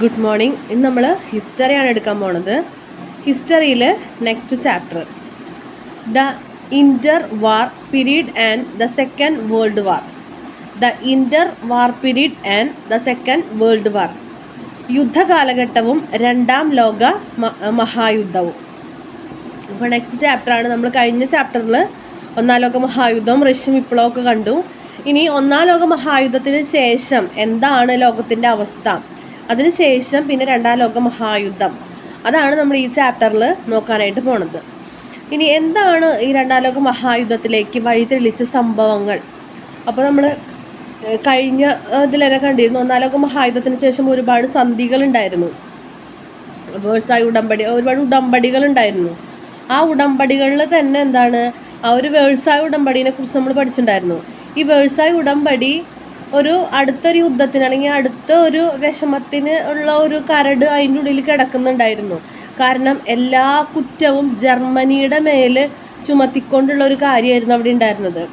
Good morning. ഇന്ന് നമ്മൾ ഹിസ്റ്ററിയാണ് എടുക്കാൻ പോണത്. ഹിസ്റ്ററിയിൽ next chapter the inter war period and the Second World War. The inter war period and the Second World War. യുദ്ധകാലഘട്ടവും രണ്ടാം ലോക മഹായുദ്ധവും. ഇപ്പോൾ നെക്സ്റ്റ് ചാപ്റ്ററാണ്. നമ്മൾ കഴിഞ്ഞ ചാപ്റ്ററിൽ ഒന്നാം ലോക മഹായുദ്ധവും റഷ്യൻ വിപ്ലവമൊക്കെ കണ്ടു. ഇനി ഒന്നാം ലോക മഹായുദ്ധത്തിന് ശേഷം എന്താണ് ലോകത്തിൻ്റെ അവസ്ഥ, അതിനുശേഷം പിന്നെ രണ്ടാം ലോക മഹായുദ്ധം, അതാണ് നമ്മൾ ഈ ചാപ്റ്ററിൽ നോക്കാനായിട്ട് പോണത്. ഇനി എന്താണ് ഈ രണ്ടാം ലോക മഹായുദ്ധത്തിലേക്ക് വഴിതെളിച്ച സംഭവങ്ങൾ? അപ്പോൾ നമ്മൾ കഴിഞ്ഞ ഇതിലെല്ലാം കണ്ടിരുന്നു, ഒന്നാം ലോക മഹായുദ്ധത്തിന് ശേഷം ഒരുപാട് സന്ധികളുണ്ടായിരുന്നു, വേഴ്സായ് ഉടമ്പടി, ഒരുപാട് ഉടമ്പടികളുണ്ടായിരുന്നു. ആ ഉടമ്പടികളിൽ തന്നെ എന്താണ്, ആ ഒരു വേഴ്സായ് ഉടമ്പടിനെ കുറിച്ച് നമ്മൾ പഠിച്ചിട്ടുണ്ടായിരുന്നു. ഈ വേഴ്സായ് ഉടമ്പടി ഒരു അടുത്തൊരു യുദ്ധത്തിന് അല്ലെങ്കിൽ അടുത്ത ഒരു വിഷമത്തിന് ഉള്ള ഒരു കരട് അതിൻ്റെ ഉള്ളിൽ കിടക്കുന്നുണ്ടായിരുന്നു. കാരണം എല്ലാ കുറ്റവും ജർമ്മനിയുടെ മേൽ ചുമത്തിക്കൊണ്ടുള്ള ഒരു കാര്യമായിരുന്നു അവിടെ ഉണ്ടായിരുന്നത്.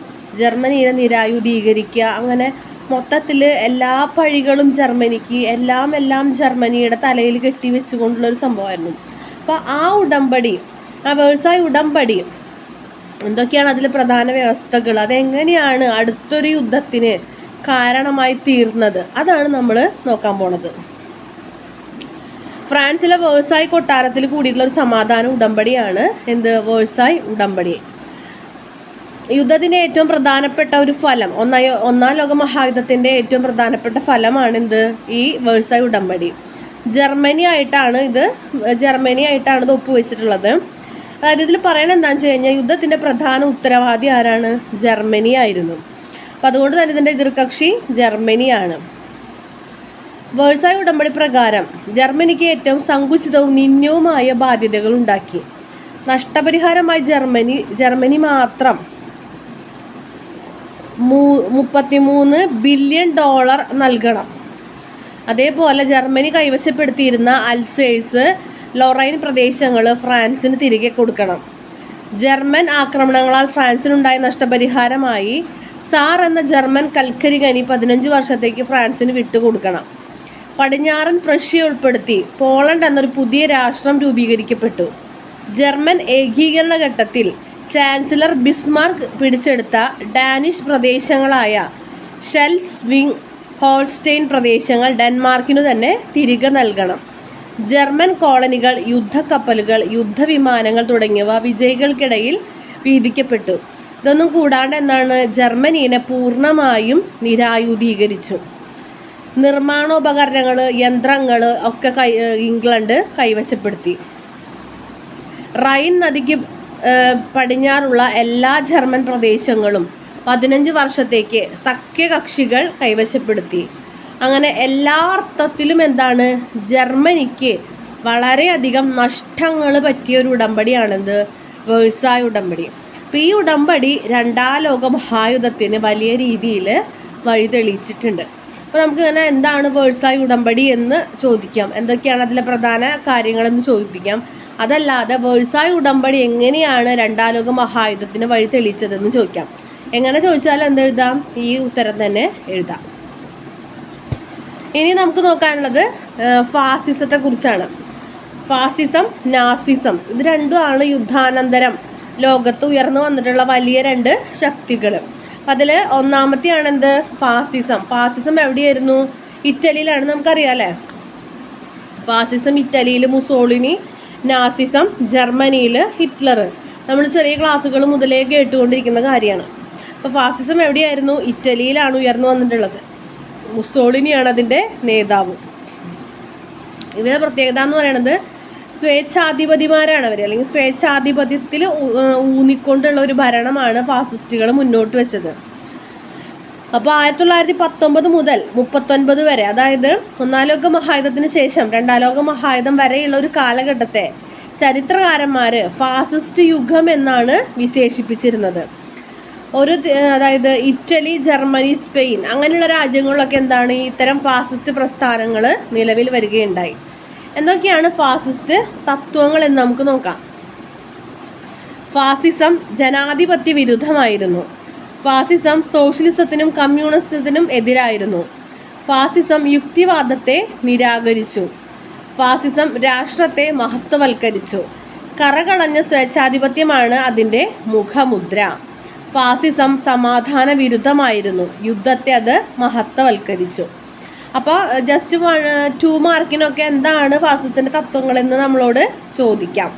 ജർമ്മനിയെ നിരായുധീകരിക്കുക, അങ്ങനെ മൊത്തത്തിൽ എല്ലാ പഴികളും ജർമ്മനിക്ക്, എല്ലാം ജർമ്മനിയുടെ തലയിൽ കെട്ടി വെച്ചുകൊണ്ടുള്ളൊരു സംഭവമായിരുന്നു. അപ്പോൾ ആ ഉടമ്പടി, ആ വേഴ്സായ് ഉടമ്പടി എന്തൊക്കെയാണ് അതിലെ പ്രധാന വ്യവസ്ഥകൾ, അതെങ്ങനെയാണ് അടുത്തൊരു യുദ്ധത്തിന് കാരണമായി തീർന്നത്, അതാണ് നമ്മൾ നോക്കാൻ പോണത്. ഫ്രാൻസിലെ വേഴ്സായ് കൊട്ടാരത്തിൽ കൂടിയിട്ടുള്ള ഒരു സമാധാന ഉടമ്പടിയാണ് എന്ത്, വേഴ്സായ് ഉടമ്പടി. യുദ്ധത്തിൻ്റെ ഏറ്റവും പ്രധാനപ്പെട്ട ഒരു ഫലം, ഒന്നാം ലോക മഹായുദ്ധത്തിൻ്റെ ഏറ്റവും പ്രധാനപ്പെട്ട ഫലമാണ് എന്ത്, ഈ വേഴ്സായ് ഉടമ്പടി. ജർമ്മനി ആയിട്ടാണ് ഇത് ഒപ്പുവെച്ചിട്ടുള്ളത്. അതായത് ഇതിൽ പറയണത് എന്താണെന്ന് വെച്ച് കഴിഞ്ഞാൽ, യുദ്ധത്തിൻ്റെ പ്രധാന ഉത്തരവാദി ആരാണ്, ജർമ്മനി ആയിരുന്നു. അപ്പം അതുകൊണ്ട് തന്നെ ഇതിൻ്റെ എതിർകക്ഷി ജർമ്മനിയാണ്. വേഴ്സായ് ഉടമ്പടി പ്രകാരം ജർമ്മനിക്ക് ഏറ്റവും സങ്കുചിതവും നിന്ദ്യവുമായ ബാധ്യതകൾ ഉണ്ടാക്കി. നഷ്ടപരിഹാരമായി ജർമ്മനി മാത്രം $33 ബില്യൺ നൽകണം. അതേപോലെ ജർമ്മനി കൈവശപ്പെടുത്തിയിരുന്ന അൽസേഴ്സ്, ലൊറൈൻ പ്രദേശങ്ങൾ ഫ്രാൻസിന് തിരികെ കൊടുക്കണം. ജർമ്മൻ ആക്രമണങ്ങളാൽ ഫ്രാൻസിനുണ്ടായ നഷ്ടപരിഹാരമായി സാർ എന്ന ജർമ്മൻ കൽക്കരി ഖനി 15 വർഷത്തേക്ക് ഫ്രാൻസിന് വിട്ടുകൊടുക്കണം. പടിഞ്ഞാറൻ പ്രഷ്യ ഉൾപ്പെടുത്തി പോളണ്ട് എന്നൊരു പുതിയ രാഷ്ട്രം രൂപീകരിക്കപ്പെട്ടു. ജർമ്മൻ ഏകീകരണ ഘട്ടത്തിൽ ചാൻസലർ ബിസ്മാർക്ക് പിടിച്ചെടുത്ത ഡാനിഷ് പ്രദേശങ്ങളായ ഷെൽസ്വിങ്, ഹോൾസ്റ്റൈൻ പ്രദേശങ്ങൾ ഡെൻമാർക്കിനു തന്നെ തിരികെ നൽകണം. ജർമ്മൻ കോളനികൾ, യുദ്ധക്കപ്പലുകൾ, യുദ്ധവിമാനങ്ങൾ തുടങ്ങിയവ വിജയികൾക്കിടയിൽ വീതിക്കപ്പെട്ടു. ഇതൊന്നും കൂടാണ്ട് എന്താണ്, ജർമ്മനിയെ പൂർണ്ണമായും നിരായുധീകരിച്ചു. നിർമ്മാണോപകരണങ്ങൾ, യന്ത്രങ്ങൾ ഒക്കെ ഇംഗ്ലണ്ട് കൈവശപ്പെടുത്തി. റൈൻ നദിക്ക് പടിഞ്ഞാറുള്ള എല്ലാ ജർമ്മൻ പ്രദേശങ്ങളും 15 വർഷത്തേക്ക് സഖ്യകക്ഷികൾ കൈവശപ്പെടുത്തി. അങ്ങനെ എല്ലാ അർത്ഥത്തിലും എന്താണ്, ജർമ്മനിക്ക് വളരെയധികം നഷ്ടങ്ങൾ പറ്റിയ ഒരു ഉടമ്പടിയാണെന്ത്, വേഴ്സായ് ഉടമ്പടി. അപ്പോൾ ഈ ഉടമ്പടി രണ്ടാം ലോക മഹായുദ്ധത്തിന് വലിയ രീതിയിൽ വഴിതെളിച്ചിട്ടുണ്ട്. അപ്പോൾ നമുക്ക് ഇങ്ങനെ എന്താണ് വേഴ്സായ് ഉടമ്പടി എന്ന് ചോദിക്കാം, എന്തൊക്കെയാണ് അതിലെ പ്രധാന കാര്യങ്ങളെന്ന് ചോദിപ്പിക്കാം. അതല്ലാതെ വേഴ്സായ് ഉടമ്പടി എങ്ങനെയാണ് രണ്ടാം ലോക മഹായുദ്ധത്തിന് വഴി തെളിയിച്ചതെന്ന് ചോദിക്കാം. എങ്ങനെ ചോദിച്ചാലും എന്തെഴുതാം, ഈ ഉത്തരം തന്നെ എഴുതാം. ഇനി നമുക്ക് നോക്കാനുള്ളത് ഫാസിസത്തെ കുറിച്ചാണ്. ഫാസിസം, നാസിസം, ഇത് രണ്ടുമാണ് യുദ്ധാനന്തരം ലോകത്ത് ഉയർന്നു വന്നിട്ടുള്ള വലിയ രണ്ട് ശക്തികൾ. അതിൽ ഒന്നാമത്തെയാണ് എന്ത്, ഫാസിസം. ഫാസിസം എവിടെയായിരുന്നു, ഇറ്റലിയിലാണ്. നമുക്കറിയാം അല്ലേ, ഫാസിസം ഇറ്റലിയിൽ മുസോളിനി, നാസിസം ജർമ്മനിയിൽ ഹിറ്റ്ലർ. നമ്മൾ ചെറിയ ക്ലാസ്സുകൾ മുതലേ കേട്ടുകൊണ്ടിരിക്കുന്ന കാര്യമാണ്. അപ്പോൾ ഫാസിസം എവിടെയായിരുന്നു, ഇറ്റലിയിലാണ് ഉയർന്നു വന്നിട്ടുള്ളത്. മുസോളിനിയാണ് അതിൻ്റെ നേതാവ്. ഇവരുടെ പ്രത്യേകത എന്ന് പറയുന്നത് സ്വേച്ഛാധിപതിമാരാണ് അവർ, അല്ലെങ്കിൽ സ്വേച്ഛാധിപത്യത്തിൽ ഊന്നിക്കൊണ്ടുള്ള ഒരു ഭരണമാണ് ഫാസിസ്റ്റുകൾ മുന്നോട്ട് വെച്ചത്. അപ്പോൾ 1919 മുതൽ 1939 വരെ, അതായത് ഒന്നാം ലോക മഹായുദ്ധത്തിന് ശേഷം രണ്ടാം ലോക മഹായുദ്ധം വരെയുള്ള ഒരു കാലഘട്ടത്തെ ചരിത്രകാരന്മാർ ഫാസിസ്റ്റ് യുഗം എന്നാണ് വിശേഷിപ്പിച്ചിരുന്നത്. അതായത് ഇറ്റലി, ജർമ്മനി, സ്പെയിൻ അങ്ങനെയുള്ള രാജ്യങ്ങളിലൊക്കെ എന്താണ്, ഇത്തരം ഫാസിസ്റ്റ് പ്രസ്ഥാനങ്ങൾ നിലവിൽ വരികയുണ്ടായി. എന്തൊക്കെയാണ് ഫാസിസ്റ്റ് തത്വങ്ങൾ എന്ന് നമുക്ക് നോക്കാം. ഫാസിസം ജനാധിപത്യ വിരുദ്ധമായിരുന്നു. ഫാസിസം സോഷ്യലിസത്തിനും കമ്മ്യൂണിസത്തിനും എതിരായിരുന്നു. ഫാസിസം യുക്തിവാദത്തെ നിരാകരിച്ചു. ഫാസിസം രാഷ്ട്രത്തെ മഹത്വവൽക്കരിച്ചു. കറകളഞ്ഞ സ്വേച്ഛാധിപത്യമാണ് അതിൻ്റെ മുഖമുദ്ര. ഫാസിസം സമാധാന വിരുദ്ധമായിരുന്നു. യുദ്ധത്തെ അത് മഹത്വവൽക്കരിച്ചു. അപ്പോൾ ജസ്റ്റ് 2 മാർക്കിനൊക്കെ എന്താണ് ഫാസിസത്തിൻ്റെ തത്വങ്ങളെന്ന് നമ്മളോട് ചോദിക്കാം.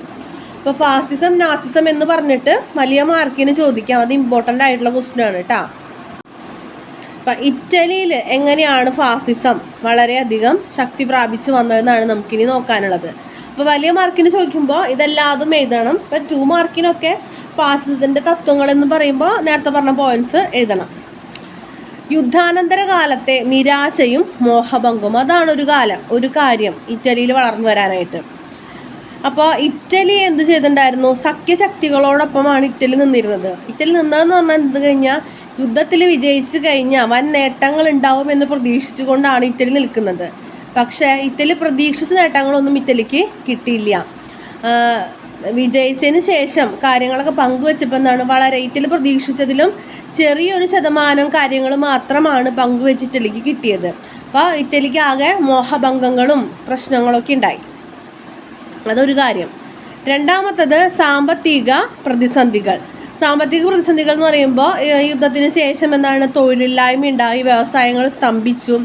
അപ്പോൾ ഫാസിസം നാസിസം എന്ന് പറഞ്ഞിട്ട് വലിയ മാർക്കിന് ചോദിക്കാം. അത് ഇമ്പോർട്ടൻ്റ് ആയിട്ടുള്ള ക്വസ്റ്റ്യൻ ആണ് കേട്ടോ. അപ്പം ഇറ്റലിയിൽ എങ്ങനെയാണ് ഫാസിസം വളരെയധികം ശക്തി പ്രാപിച്ചു വന്നതെന്നാണ് നമുക്കിനി നോക്കാനുള്ളത്. അപ്പോൾ വലിയ മാർക്കിന് ചോദിക്കുമ്പോൾ ഇതെല്ലാതും എഴുതണം. ഇപ്പം 2 മാർക്കിനൊക്കെ ഫാസിസത്തിൻ്റെ തത്വങ്ങൾ എന്ന് പറയുമ്പോൾ നേരത്തെ പറഞ്ഞ പോയിന്റ്സ് എഴുതണം. യുദ്ധാനന്തര കാലത്തെ നിരാശയും മോഹഭംഗവും, അതാണ് ഒരു കാര്യം ഇറ്റലിയിൽ വളർന്നു വരാനായിട്ട്. അപ്പോൾ ഇറ്റലി എന്ത് ചെയ്തിട്ടുണ്ടായിരുന്നു? സഖ്യശക്തികളോടൊപ്പമാണ് ഇറ്റലി നിന്നിരുന്നത്. ഇറ്റലി നിന്നതെന്ന് പറഞ്ഞാൽ എന്ത് കഴിഞ്ഞാൽ യുദ്ധത്തിൽ വിജയിച്ചു കഴിഞ്ഞാൽ വൻ നേട്ടങ്ങൾ ഉണ്ടാവുമെന്ന് പ്രതീക്ഷിച്ചുകൊണ്ടാണ് ഇറ്റലി നിൽക്കുന്നത്. പക്ഷേ ഇറ്റലി പ്രതീക്ഷിച്ച നേട്ടങ്ങളൊന്നും ഇറ്റലിക്ക് കിട്ടിയില്ല. വിജയിച്ചതിന് ശേഷം കാര്യങ്ങളൊക്കെ പങ്കുവെച്ചപ്പോൾ എന്താണ്, ഇറ്റലി പ്രതീക്ഷിച്ചതിലും ചെറിയൊരു ശതമാനം കാര്യങ്ങൾ മാത്രമാണ് പങ്കുവെച്ച് ഇറ്റലിക്ക് കിട്ടിയത്. അപ്പോൾ ഇറ്റലിക്ക് ആകെ മോഹഭംഗങ്ങളും പ്രശ്നങ്ങളൊക്കെ ഉണ്ടായി. അതൊരു കാര്യം. രണ്ടാമത്തത് സാമ്പത്തിക പ്രതിസന്ധികൾ. സാമ്പത്തിക പ്രതിസന്ധികൾ എന്ന് പറയുമ്പോൾ യുദ്ധത്തിന് ശേഷം എന്താണ്, തൊഴിലില്ലായ്മ ഉണ്ടായി, വ്യവസായങ്ങൾ സ്തംഭിച്ചു,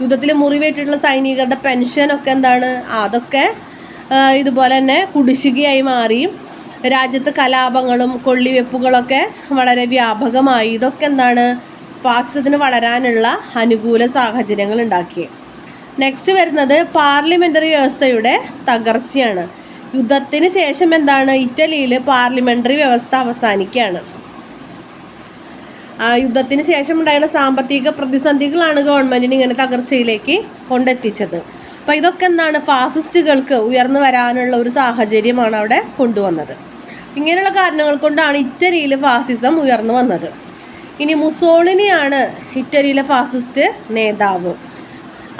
യുദ്ധത്തിൽ മുറിവേറ്റിട്ടുള്ള സൈനികരുടെ പെൻഷനൊക്കെ എന്താണ്, അതൊക്കെ ഇതുപോലെ തന്നെ കുടിശ്ശികയായി മാറി. രാജ്യത്ത് കലാപങ്ങളും കൊള്ളിവെപ്പുകളൊക്കെ വളരെ വ്യാപകമായി. ഇതൊക്കെ എന്താണ്, ഫാസിസത്തിന് വളരാനുള്ള അനുകൂല സാഹചര്യങ്ങൾ ഉണ്ടാക്കി. നെക്സ്റ്റ് വരുന്നത് പാർലമെൻ്ററി വ്യവസ്ഥയുടെ തകർച്ചയാണ്. യുദ്ധത്തിന് ശേഷം എന്താണ്, ഇറ്റലിയിൽ പാർലമെൻ്ററി വ്യവസ്ഥ അവസാനിക്കുകയാണ്. യുദ്ധത്തിന് ശേഷം ഉണ്ടായിരുന്ന സാമ്പത്തിക പ്രതിസന്ധികളാണ് ഗവൺമെൻറ്റിന് ഇങ്ങനെ തകർച്ചയിലേക്ക് കൊണ്ടെത്തിച്ചത്. അപ്പോൾ ഇതൊക്കെ എന്താണ്, ഫാസിസ്റ്റുകൾക്ക് ഉയർന്നു വരാനുള്ള ഒരു സാഹചര്യമാണ് അവിടെ കൊണ്ടുവന്നത്. ഇങ്ങനെയുള്ള കാരണങ്ങൾ കൊണ്ടാണ് ഇറ്റലിയിൽ ഫാസിസം ഉയർന്നു വന്നത്. ഇനി മുസോളിനിയാണ് ഇറ്റലിയിലെ ഫാസിസ്റ്റ് നേതാവ്.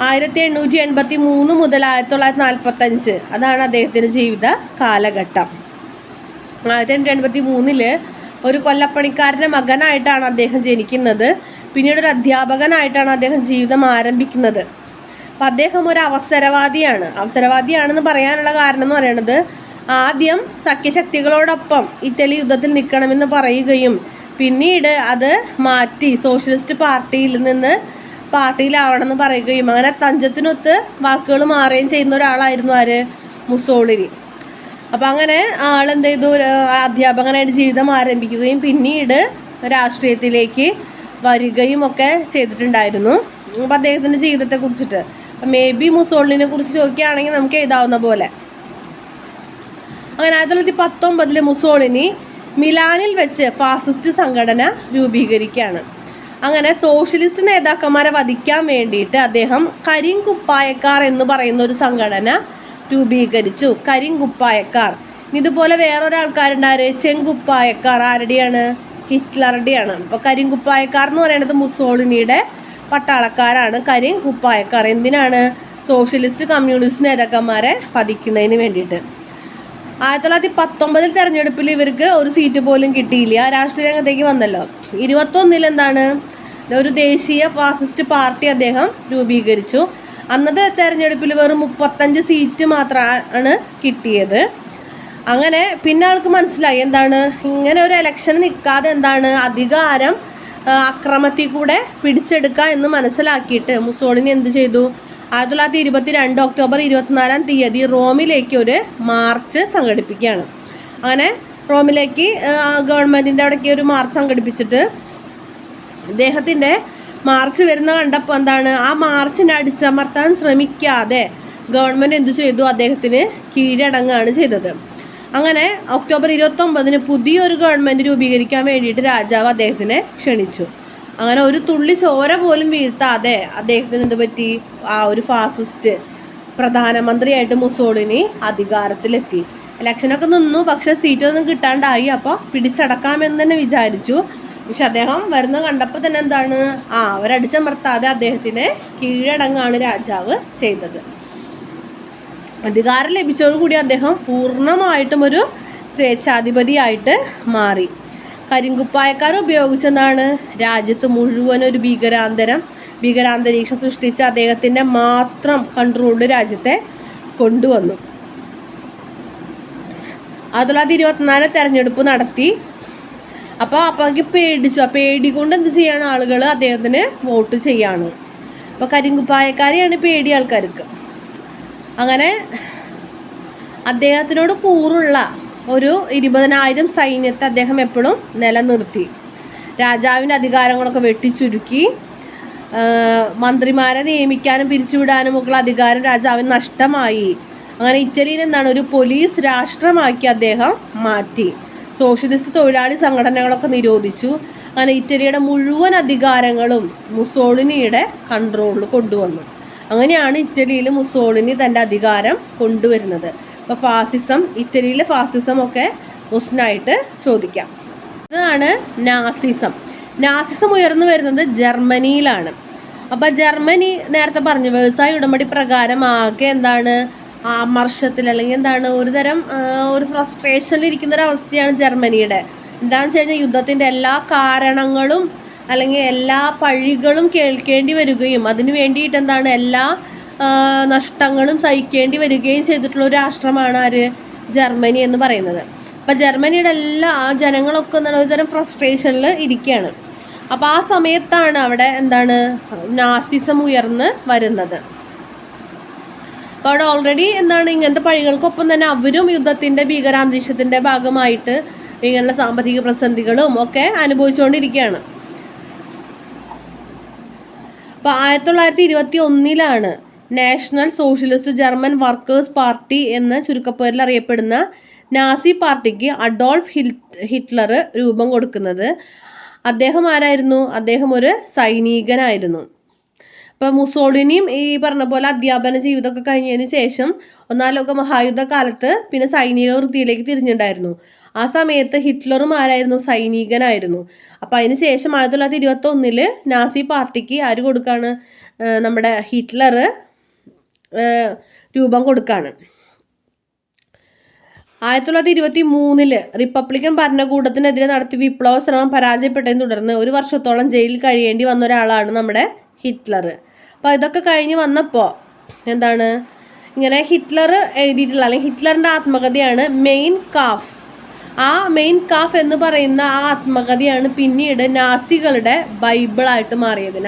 1883 മുതൽ 1945 അതാണ് അദ്ദേഹത്തിൻ്റെ ജീവിത കാലഘട്ടം. 1883 ഒരു കൊല്ലപ്പണിക്കാരൻ്റെ മകനായിട്ടാണ് അദ്ദേഹം ജനിക്കുന്നത്. പിന്നീട് ഒരു അധ്യാപകനായിട്ടാണ് അദ്ദേഹം ജീവിതം ആരംഭിക്കുന്നത്. അപ്പം അദ്ദേഹം ഒരു അവസരവാദിയാണെന്ന് പറയാനുള്ള കാരണം എന്ന് പറയുന്നത്, ആദ്യം സഖ്യശക്തികളോടൊപ്പം ഇറ്റലി യുദ്ധത്തിൽ നിൽക്കണമെന്ന് പറയുകയും പിന്നീട് അത് മാറ്റി സോഷ്യലിസ്റ്റ് പാർട്ടിയിലാവണമെന്ന് പറയുകയും അങ്ങനെ തഞ്ചത്തിനൊത്ത് വാക്കുകൾ മാറുകയും ചെയ്യുന്ന ഒരാളായിരുന്നു ആര്, മുസോളിനി. അപ്പം അങ്ങനെ ആളെന്ത് ചെയ്തു, അധ്യാപകനായിട്ട് ജീവിതം ആരംഭിക്കുകയും പിന്നീട് രാഷ്ട്രീയത്തിലേക്ക് വരികയും ഒക്കെ ചെയ്തിട്ടുണ്ടായിരുന്നു. അപ്പം അദ്ദേഹത്തിൻ്റെ ജീവിതത്തെ കുറിച്ചിട്ട് മേ ബി മുസോളിനെ കുറിച്ച് ചോദിക്കുകയാണെങ്കിൽ നമുക്ക് എഴുതാവുന്ന പോലെ. അങ്ങനെ 1919 മുസോളിനി മിലാനിൽ വെച്ച് ഫാസിസ്റ്റ് സംഘടന രൂപീകരിക്കുകയാണ്. അങ്ങനെ സോഷ്യലിസ്റ്റ് നേതാക്കന്മാരെ വധിക്കാൻ വേണ്ടിയിട്ട് അദ്ദേഹം കരിങ്കുപ്പായക്കാർ എന്ന് പറയുന്ന ഒരു സംഘടന രൂപീകരിച്ചു. കരിങ്കുപ്പായക്കാർ. ഇതുപോലെ വേറൊരാൾക്കാരുണ്ടാര്, ചെങ്കുപ്പായക്കാർ. ആരുടെയാണ്? ഹിറ്റ്ലറുടെയാണ്. അപ്പോൾ കരിങ്കുപ്പായക്കാർ എന്ന് പറയുന്നത് മുസോളിനിയുടെ പട്ടാളക്കാരാണ്. കരിങ്കുപ്പായക്കാർ എന്തിനാണ്? സോഷ്യലിസ്റ്റ് കമ്മ്യൂണിസ്റ്റ് നേതാക്കന്മാരെ വധിക്കുന്നതിന് വേണ്ടിയിട്ട്. 1919 തെരഞ്ഞെടുപ്പിൽ ഇവർക്ക് ഒരു സീറ്റ് പോലും കിട്ടിയില്ല. രാഷ്ട്രീയ രംഗത്തേക്ക് വന്നല്ലോ. 21 എന്താണ്, ഒരു ദേശീയ ഫാസിസ്റ്റ് പാർട്ടി അദ്ദേഹം രൂപീകരിച്ചു. അന്നത്തെ തെരഞ്ഞെടുപ്പിൽ വെറും 35 സീറ്റ് മാത്രമാണ് കിട്ടിയത്. അങ്ങനെ പിന്നെ ആൾക്ക് മനസ്സിലായി എന്താണ്, ഇങ്ങനെ ഒരു ഇലക്ഷൻ നിൽക്കാതെ എന്താണ് അധികാരം അക്രമത്തിൽ കൂടെ പിടിച്ചെടുക്കുക എന്ന് മനസ്സിലാക്കിയിട്ട് മുസോളിനി എന്ത് ചെയ്തു, 1922 ഒക്ടോബർ 24 റോമിലേക്ക് ഒരു മാർച്ച് സംഘടിപ്പിക്കുകയാണ്. അങ്ങനെ റോമിലേക്ക് ഗവൺമെൻറ്റിൻ്റെ അവിടേക്ക് ഒരു മാർച്ച് സംഘടിപ്പിച്ചിട്ട് ഇദ്ദേഹത്തിൻ്റെ മാർച്ച് വരുന്ന കണ്ടപ്പോൾ എന്താണ്, ആ മാർച്ചിനെ അടിച്ചമർത്താൻ ശ്രമിക്കാതെ ഗവൺമെൻറ് എന്ത് ചെയ്തു, അദ്ദേഹത്തിന് കീഴടങ്ങുകയാണ് ചെയ്തത്. അങ്ങനെ ഒക്ടോബർ 29 പുതിയൊരു ഗവൺമെൻറ് രൂപീകരിക്കാൻ വേണ്ടിയിട്ട് രാജാവ് അദ്ദേഹത്തിനെ ക്ഷണിച്ചു. അങ്ങനെ ഒരു തുള്ളി ചോര പോലും വീഴ്ത്താതെ അദ്ദേഹത്തിന് എന്ത് പറ്റി, ആ ഒരു ഫാസിസ്റ്റ് പ്രധാനമന്ത്രിയായിട്ട് മുസോളിനി അധികാരത്തിലെത്തി. ഇലക്ഷനൊക്കെ നിന്നു, പക്ഷെ സീറ്റൊന്നും കിട്ടാണ്ടായി. അപ്പോൾ പിടിച്ചടക്കാമെന്ന് തന്നെ വിചാരിച്ചു. പക്ഷെ അദ്ദേഹം വരുന്ന കണ്ടപ്പോൾ തന്നെ എന്താണ്, അവരടിച്ചമർത്താതെ അദ്ദേഹത്തിന് കീഴടങ്ങാണ് രാജാവ് ചെയ്തത്. അധികാരം ലഭിച്ചതോടുകൂടി അദ്ദേഹം പൂർണ്ണമായിട്ടും ഒരു സ്വേച്ഛാധിപതിയായിട്ട് മാറി. കരിങ്കുപ്പായക്കാർ ഉപയോഗിച്ചെന്നാണ് രാജ്യത്ത് മുഴുവൻ ഒരു ഭീകരാന്തരം ഭീകരാന്തരീക്ഷം സൃഷ്ടിച്ച് അദ്ദേഹത്തിൻ്റെ മാത്രം കൺട്രോൾഡ് രാജ്യത്തെ കൊണ്ടുവന്നു. 1924 തെരഞ്ഞെടുപ്പ് നടത്തി. അപ്പോൾ എനിക്ക് പേടിച്ചു. പേടി കൊണ്ട് എന്ത് ചെയ്യാണ്, ആളുകൾ അദ്ദേഹത്തിന് വോട്ട് ചെയ്യാണ്. അപ്പോൾ കരിങ്കുപ്പായക്കാരെയാണ് പേടി ആൾക്കാർക്ക്. അങ്ങനെ അദ്ദേഹത്തിനോട് കൂറുള്ള ഒരു 20,000 സൈന്യത്തെ അദ്ദേഹം എപ്പോഴും നിലനിർത്തി. രാജാവിൻ്റെ അധികാരങ്ങളൊക്കെ വെട്ടിച്ചുരുക്കി. മന്ത്രിമാരെ നിയമിക്കാനും പിരിച്ചുവിടാനും ഒക്കെ അധികാരം രാജാവിന് നഷ്ടമായി. അങ്ങനെ ഇറ്റലിയിൽ എന്താണ്, ഒരു പോലീസ് രാഷ്ട്രമാക്കി അദ്ദേഹം മാറ്റി. സോഷ്യലിസ്റ്റ് തൊഴിലാളി സംഘടനകളൊക്കെ നിരോധിച്ചു. അങ്ങനെ ഇറ്റലിയുടെ മുഴുവൻ അധികാരങ്ങളും മുസോളിനിയുടെ കൺട്രോളിൽ കൊണ്ടുവന്നു. അങ്ങനെയാണ് ഇറ്റലിയിൽ മുസോളിനി തൻ്റെ അധികാരം കൊണ്ടുവരുന്നത്. അപ്പോൾ ഫാസിസം, ഇറ്റലിയിലെ ഫാസിസം ഒക്കെ ക്വസ്റ്റ്യനായിട്ട് ചോദിക്കാം. ഇതാണ് നാസിസം. നാസിസം ഉയർന്നു വരുന്നത് ജർമ്മനിയിലാണ്. അപ്പോൾ ജർമ്മനി നേരത്തെ പറഞ്ഞു വേഴ്സായി ഉടമ്പടി പ്രകാരം ആകെ എന്താണ്, ആമർഷത്തിൽ അല്ലെങ്കിൽ എന്താണ്, ഒരു ഫ്രസ്ട്രേഷനിൽ ഇരിക്കുന്ന ഒരു അവസ്ഥയാണ് ജർമ്മനിയുടെ. എന്താണെന്ന് വെച്ച് കഴിഞ്ഞാൽ യുദ്ധത്തിൻ്റെ എല്ലാ കാരണങ്ങളും അല്ലെങ്കിൽ എല്ലാ പഴികളും കേൾക്കേണ്ടി വരികയും അതിന് വേണ്ടിയിട്ട് എന്താണ് എല്ലാ നഷ്ടങ്ങളും സഹിക്കേണ്ടി വരികയും ചെയ്തിട്ടുള്ള ഒരു രാഷ്ട്രമാണ് ആര്, ജർമ്മനി എന്ന് പറയുന്നത്. അപ്പം ജർമ്മനിയുടെ എല്ലാ ജനങ്ങളൊക്കെ എന്താണ് ഒരുതരം ഫ്രസ്ട്രേഷനിൽ ഇരിക്കുകയാണ്. അപ്പോൾ ആ സമയത്താണ് അവിടെ എന്താണ് നാസിസം ഉയർന്ന് വരുന്നത്. അപ്പോൾ അവിടെ ഓൾറെഡി എന്താണ് ഇങ്ങനത്തെ പഴികൾക്കൊപ്പം തന്നെ അവരും യുദ്ധത്തിൻ്റെ ഭീകരാന്തരീക്ഷത്തിൻ്റെ ഭാഗമായിട്ട് ഇങ്ങനെയുള്ള സാമ്പത്തിക പ്രതിസന്ധികളും ഒക്കെ അനുഭവിച്ചുകൊണ്ടിരിക്കുകയാണ്. അപ്പോൾ 1921 national socialist German workers party എന്ന ചുരുക്കപ്പേരിൽ അറിയപ്പെടുന്ന നാസി പാർട്ടിക്ക് അഡോൾഫ് ഹിറ്റ്ലർ രൂപം കൊടുക്കുന്നത്. അദ്ദേഹം ആരായിരുന്നു? അദ്ദേഹം ഒരു സൈനികനായിരുന്നു. ഇപ്പോൾ മുസോളിനിയും ഈ പറഞ്ഞ പോലെ അധ്യാപന ജീവിതമൊക്കെ കഴിഞ്ഞതിന് ശേഷം 1-ാം ലോക മഹായുദ്ധ കാലത്ത് പിന്നെ സൈനിക വൃത്തിയിലേക്ക് തിരിഞ്ഞിട്ടുണ്ടായിരുന്നു. ആ സമയത്ത് ഹിറ്റ്ലറും ആരായിരുന്നു? സൈനികനായിരുന്നു. അപ്പോൾ അതിന് ശേഷം 1921 നാസി പാർട്ടിക്ക് ആര് കൊടുക്കാണ്? നമ്മുടെ ഹിറ്റ്ലർ രൂപം കൊടുക്കാണ്. 1923 റിപ്പബ്ലിക്കൻ ഭരണകൂടത്തിനെതിരെ നടത്തിയ വിപ്ലവ ശ്രമം പരാജയപ്പെട്ടതിനെ തുടർന്ന് 1 വർഷത്തോളം ജയിലിൽ കഴിയേണ്ടി വന്ന ഒരാളാണ് നമ്മുടെ ഹിറ്റ്ലർ. അപ്പോൾ ഇതൊക്കെ കഴിഞ്ഞ് വന്നപ്പോൾ എന്താണ് ഇങ്ങനെ ഹിറ്റ്ലർ എഴുതിയിട്ടുള്ള അല്ലെങ്കിൽ ഹിറ്റ്ലറിൻ്റെ ആത്മകഥയാണ് മെയിൻ കാഫ്. ആ മെയിൻ കാഫ് എന്ന് പറയുന്ന ആ ആത്മകഥയാണ് പിന്നീട് നാസികളുടെ ബൈബിളായിട്ട് മാറിയത്.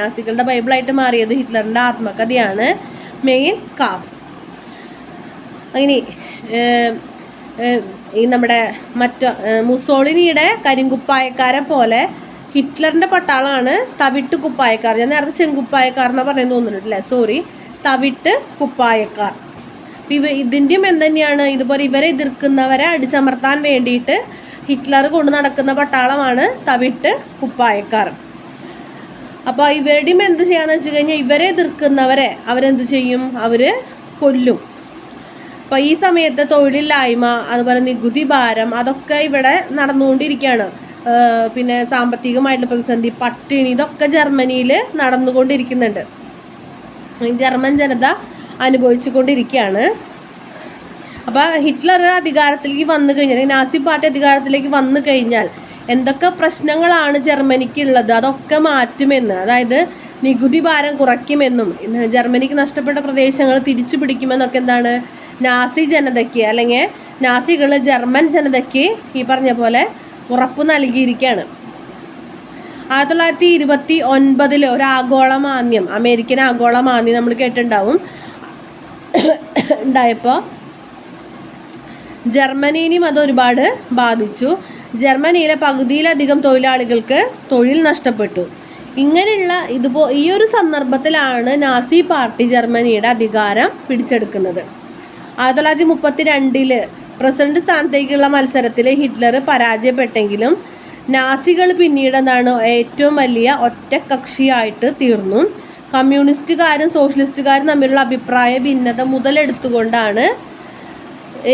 ഹിറ്റ്ലറിൻ്റെ ആത്മകഥയാണ് മെയിൻ കാഫ്. അങ്ങനെ ഈ നമ്മുടെ മുസോളിനിയുടെ കരിങ്കുപ്പായക്കാരെ പോലെ ഹിറ്റ്ലറിൻ്റെ പട്ടാളമാണ് തവിട്ട് കുപ്പായക്കാർ. ഞാൻ നേരത്തെ ചെങ്കുപ്പായക്കാർ എന്നാണ് പറയുന്നത് തോന്നുന്നുണ്ടല്ലേ, സോറി, തവിട്ട് കുപ്പായക്കാർ. ഇതിൻ്റെയും എന്തുതന്നെയാണ്, ഇതുപോലെ ഇവരെ എതിർക്കുന്നവരെ അടിച്ചമർത്താൻ വേണ്ടിയിട്ട് ഹിറ്റ്ലർ കൊണ്ട് നടക്കുന്ന പട്ടാളമാണ് തവിട്ട് കുപ്പായക്കാർ. അപ്പോൾ ഇവരുടെയും എന്ത് ചെയ്യാന്ന് വെച്ച് കഴിഞ്ഞാൽ ഇവരെ എതിർക്കുന്നവരെ അവരെന്ത് ചെയ്യും? അവർ കൊല്ലും. അപ്പോൾ ഈ സമയത്ത് തൊഴിലില്ലായ്മ, അതുപോലെ നികുതി ഭാരം, അതൊക്കെ ഇവിടെ നടന്നുകൊണ്ടിരിക്കുകയാണ്. പിന്നെ സാമ്പത്തികമായിട്ടുള്ള പ്രതിസന്ധി, പട്ടിണി, ഇതൊക്കെ ജർമ്മനിയിൽ നടന്നുകൊണ്ടിരിക്കുന്നുണ്ട്. ജർമ്മൻ ജനത അനുഭവിച്ചു കൊണ്ടിരിക്കുകയാണ്. അപ്പോൾ ഹിറ്റ്ലർ അധികാരത്തിലേക്ക് വന്നു കഴിഞ്ഞാൽ, നാസി പാർട്ടി അധികാരത്തിലേക്ക് വന്നു കഴിഞ്ഞാൽ എന്തൊക്കെ പ്രശ്നങ്ങളാണ് ജർമ്മനിക്ക് ഉള്ളത് അതൊക്കെ മാറ്റുമെന്ന്, അതായത് നികുതി ഭാരം കുറയ്ക്കുമെന്നും ജർമ്മനിക്ക് നഷ്ടപ്പെട്ട പ്രദേശങ്ങൾ തിരിച്ചു പിടിക്കുമെന്നൊക്കെ എന്താണ് നാസി ജനതയ്ക്ക് അല്ലെങ്കിൽ നാസികൾ ജർമ്മൻ ജനതയ്ക്ക് ഈ പറഞ്ഞ പോലെ ഉറപ്പ് നൽകിയിരിക്കുകയാണ്. 1929 ഒരു ആഗോളമാന്ദ്യം, അമേരിക്കൻ ആഗോളമാന്ദ്യം നമ്മൾ കേട്ടിട്ടുണ്ടാവും, ഉണ്ടായപ്പോൾ ജർമ്മനിയും അത് ഒരുപാട് ബാധിച്ചു. ജർമ്മനിയിലെ പകുതിയിലധികം തൊഴിലാളികൾക്ക് തൊഴിൽ നഷ്ടപ്പെട്ടു. ഇങ്ങനെയുള്ള ഈ ഒരു സന്ദർഭത്തിലാണ് നാസി പാർട്ടി ജർമ്മനിയുടെ അധികാരം പിടിച്ചെടുക്കുന്നത്. 1932 പ്രസിഡന്റ് സ്ഥാനത്തേക്കുള്ള മത്സരത്തിൽ ഹിറ്റ്ലർ പരാജയപ്പെട്ടെങ്കിലും നാസികൾ പിന്നീട് ഏറ്റവും വലിയ ഒറ്റക്കക്ഷിയായിട്ട് തീർന്നു. കമ്മ്യൂണിസ്റ്റുകാരും സോഷ്യലിസ്റ്റുകാരും തമ്മിലുള്ള അഭിപ്രായ ഭിന്നത മുതലെടുത്തുകൊണ്ടാണ്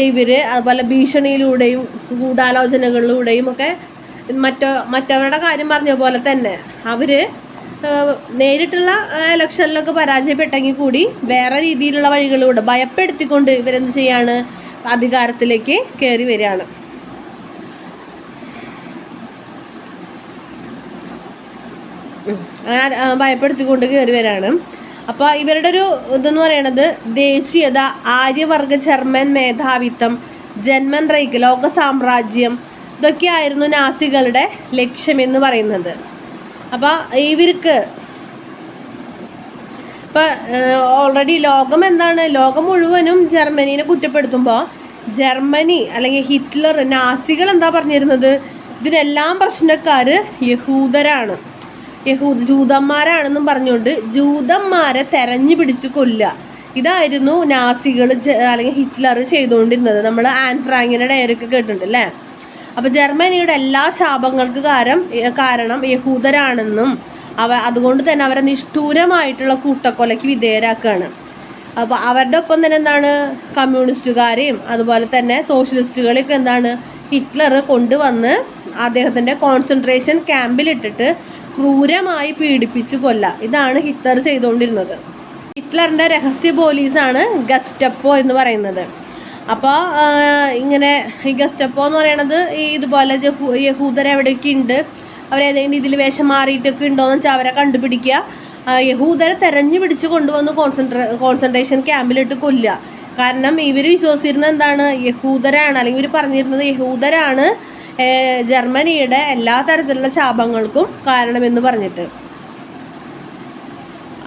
ഇവർ അതുപോലെ ഭീഷണിയിലൂടെയും ഗൂഢാലോചനകളിലൂടെയും ഒക്കെ മറ്റവരുടെ കാര്യം പറഞ്ഞ പോലെ തന്നെ അവർ നേരിട്ടുള്ള ഇലക്ഷനിലൊക്കെ പരാജയപ്പെട്ടെങ്കിൽ കൂടി വേറെ രീതിയിലുള്ള വഴികളിലൂടെ ഭയപ്പെടുത്തിക്കൊണ്ട് ഇവരെന്ത് ചെയ്യാണ്, അധികാരത്തിലേക്ക് കയറി വരികയാണ്. ഭയപ്പെടുത്തിക്കൊണ്ട് കയറി വരാണ്. അപ്പോൾ ഇവരുടെ ഒരു ഇതെന്ന് പറയണത് ദേശീയത, ആര്യവർഗ ജർമ്മൻ മേധാവിത്വം, ജർമ്മൻ റൈക്ക്, ലോക സാമ്രാജ്യം, ഇതൊക്കെയായിരുന്നു നാസികളുടെ ലക്ഷ്യമെന്ന് പറയുന്നത്. അപ്പോൾ ഇവർക്ക് ഇപ്പം ഓൾറെഡി ലോകം എന്താണ്, ലോകം മുഴുവനും ജർമ്മനീനെ കുറ്റപ്പെടുത്തുമ്പോൾ ജർമ്മനി അല്ലെങ്കിൽ ഹിറ്റ്ലർ, നാസികൾ എന്താ പറഞ്ഞിരുന്നത്, ഇതിനെല്ലാം പ്രശ്നക്കാർ യഹൂദരാണ്, ജൂതന്മാരാണെന്നും പറഞ്ഞുകൊണ്ട് ജൂതന്മാരെ തെരഞ്ഞു പിടിച്ച് കൊല്ലുക. ഇതായിരുന്നു നാസികൾ അല്ലെങ്കിൽ ഹിറ്റ്ലർ ചെയ്തുകൊണ്ടിരുന്നത്. നമ്മൾ ആൻ ഫ്രാങ്കിൻ്റെ ഡയറിയൊക്കെ കേട്ടിട്ടുണ്ട് അല്ലേ. അപ്പോൾ ജർമ്മനിയുടെ എല്ലാ ശാപങ്ങൾക്ക് കാരണം യഹൂദരാണെന്നും അതുകൊണ്ട് തന്നെ അവരെ നിഷ്ഠൂരമായിട്ടുള്ള കൂട്ടക്കൊലയ്ക്ക് വിധേയരാക്കുകയാണ്. അപ്പോൾ അവരുടെ ഒപ്പം തന്നെ എന്താണ്, കമ്മ്യൂണിസ്റ്റുകാരെയും അതുപോലെ തന്നെ സോഷ്യലിസ്റ്റുകളെയൊക്കെ എന്താണ് ഹിറ്റ്ലർ കൊണ്ടുവന്ന് അദ്ദേഹത്തിൻ്റെ കോൺസെൻട്രേഷൻ ക്യാമ്പിലിട്ടിട്ട് ക്രൂരമായി പീഡിപ്പിച്ച് കൊല്ലുക. ഇതാണ് ഹിറ്റ്ലർ ചെയ്തുകൊണ്ടിരുന്നത്. ഹിറ്റ്ലറിൻ്റെ രഹസ്യ പോലീസാണ് ഗസ്റ്റപ്പോ എന്ന് പറയുന്നത്. അപ്പോൾ ഇങ്ങനെ ഈ ഗസ്റ്റപ്പോ എന്ന് പറയണത് ഇതുപോലെ യഹൂദരെവിടെയൊക്കെ ഉണ്ട്, അവരേതെങ്കിലും ഇതിൽ വേഷം മാറിയിട്ടൊക്കെ ഉണ്ടോയെന്ന് വെച്ചാൽ അവരെ കണ്ടുപിടിക്കുക, യഹൂദരെ തെരഞ്ഞു പിടിച്ച് കൊണ്ടുവന്ന് കോൺസെൻട്രേഷൻ ക്യാമ്പിലിട്ട് കൊല്ലുക. കാരണം ഇവർ വിശ്വസിച്ചിരുന്നത് എന്താണ്, യഹൂദരാണ്, അല്ലെങ്കിൽ ഇവർ പറഞ്ഞിരുന്നത് യഹൂദരാണ് ജർമ്മനിയുടെ എല്ലാ തരത്തിലുള്ള ശാപങ്ങൾക്കും കാരണമെന്ന് പറഞ്ഞിട്ട്.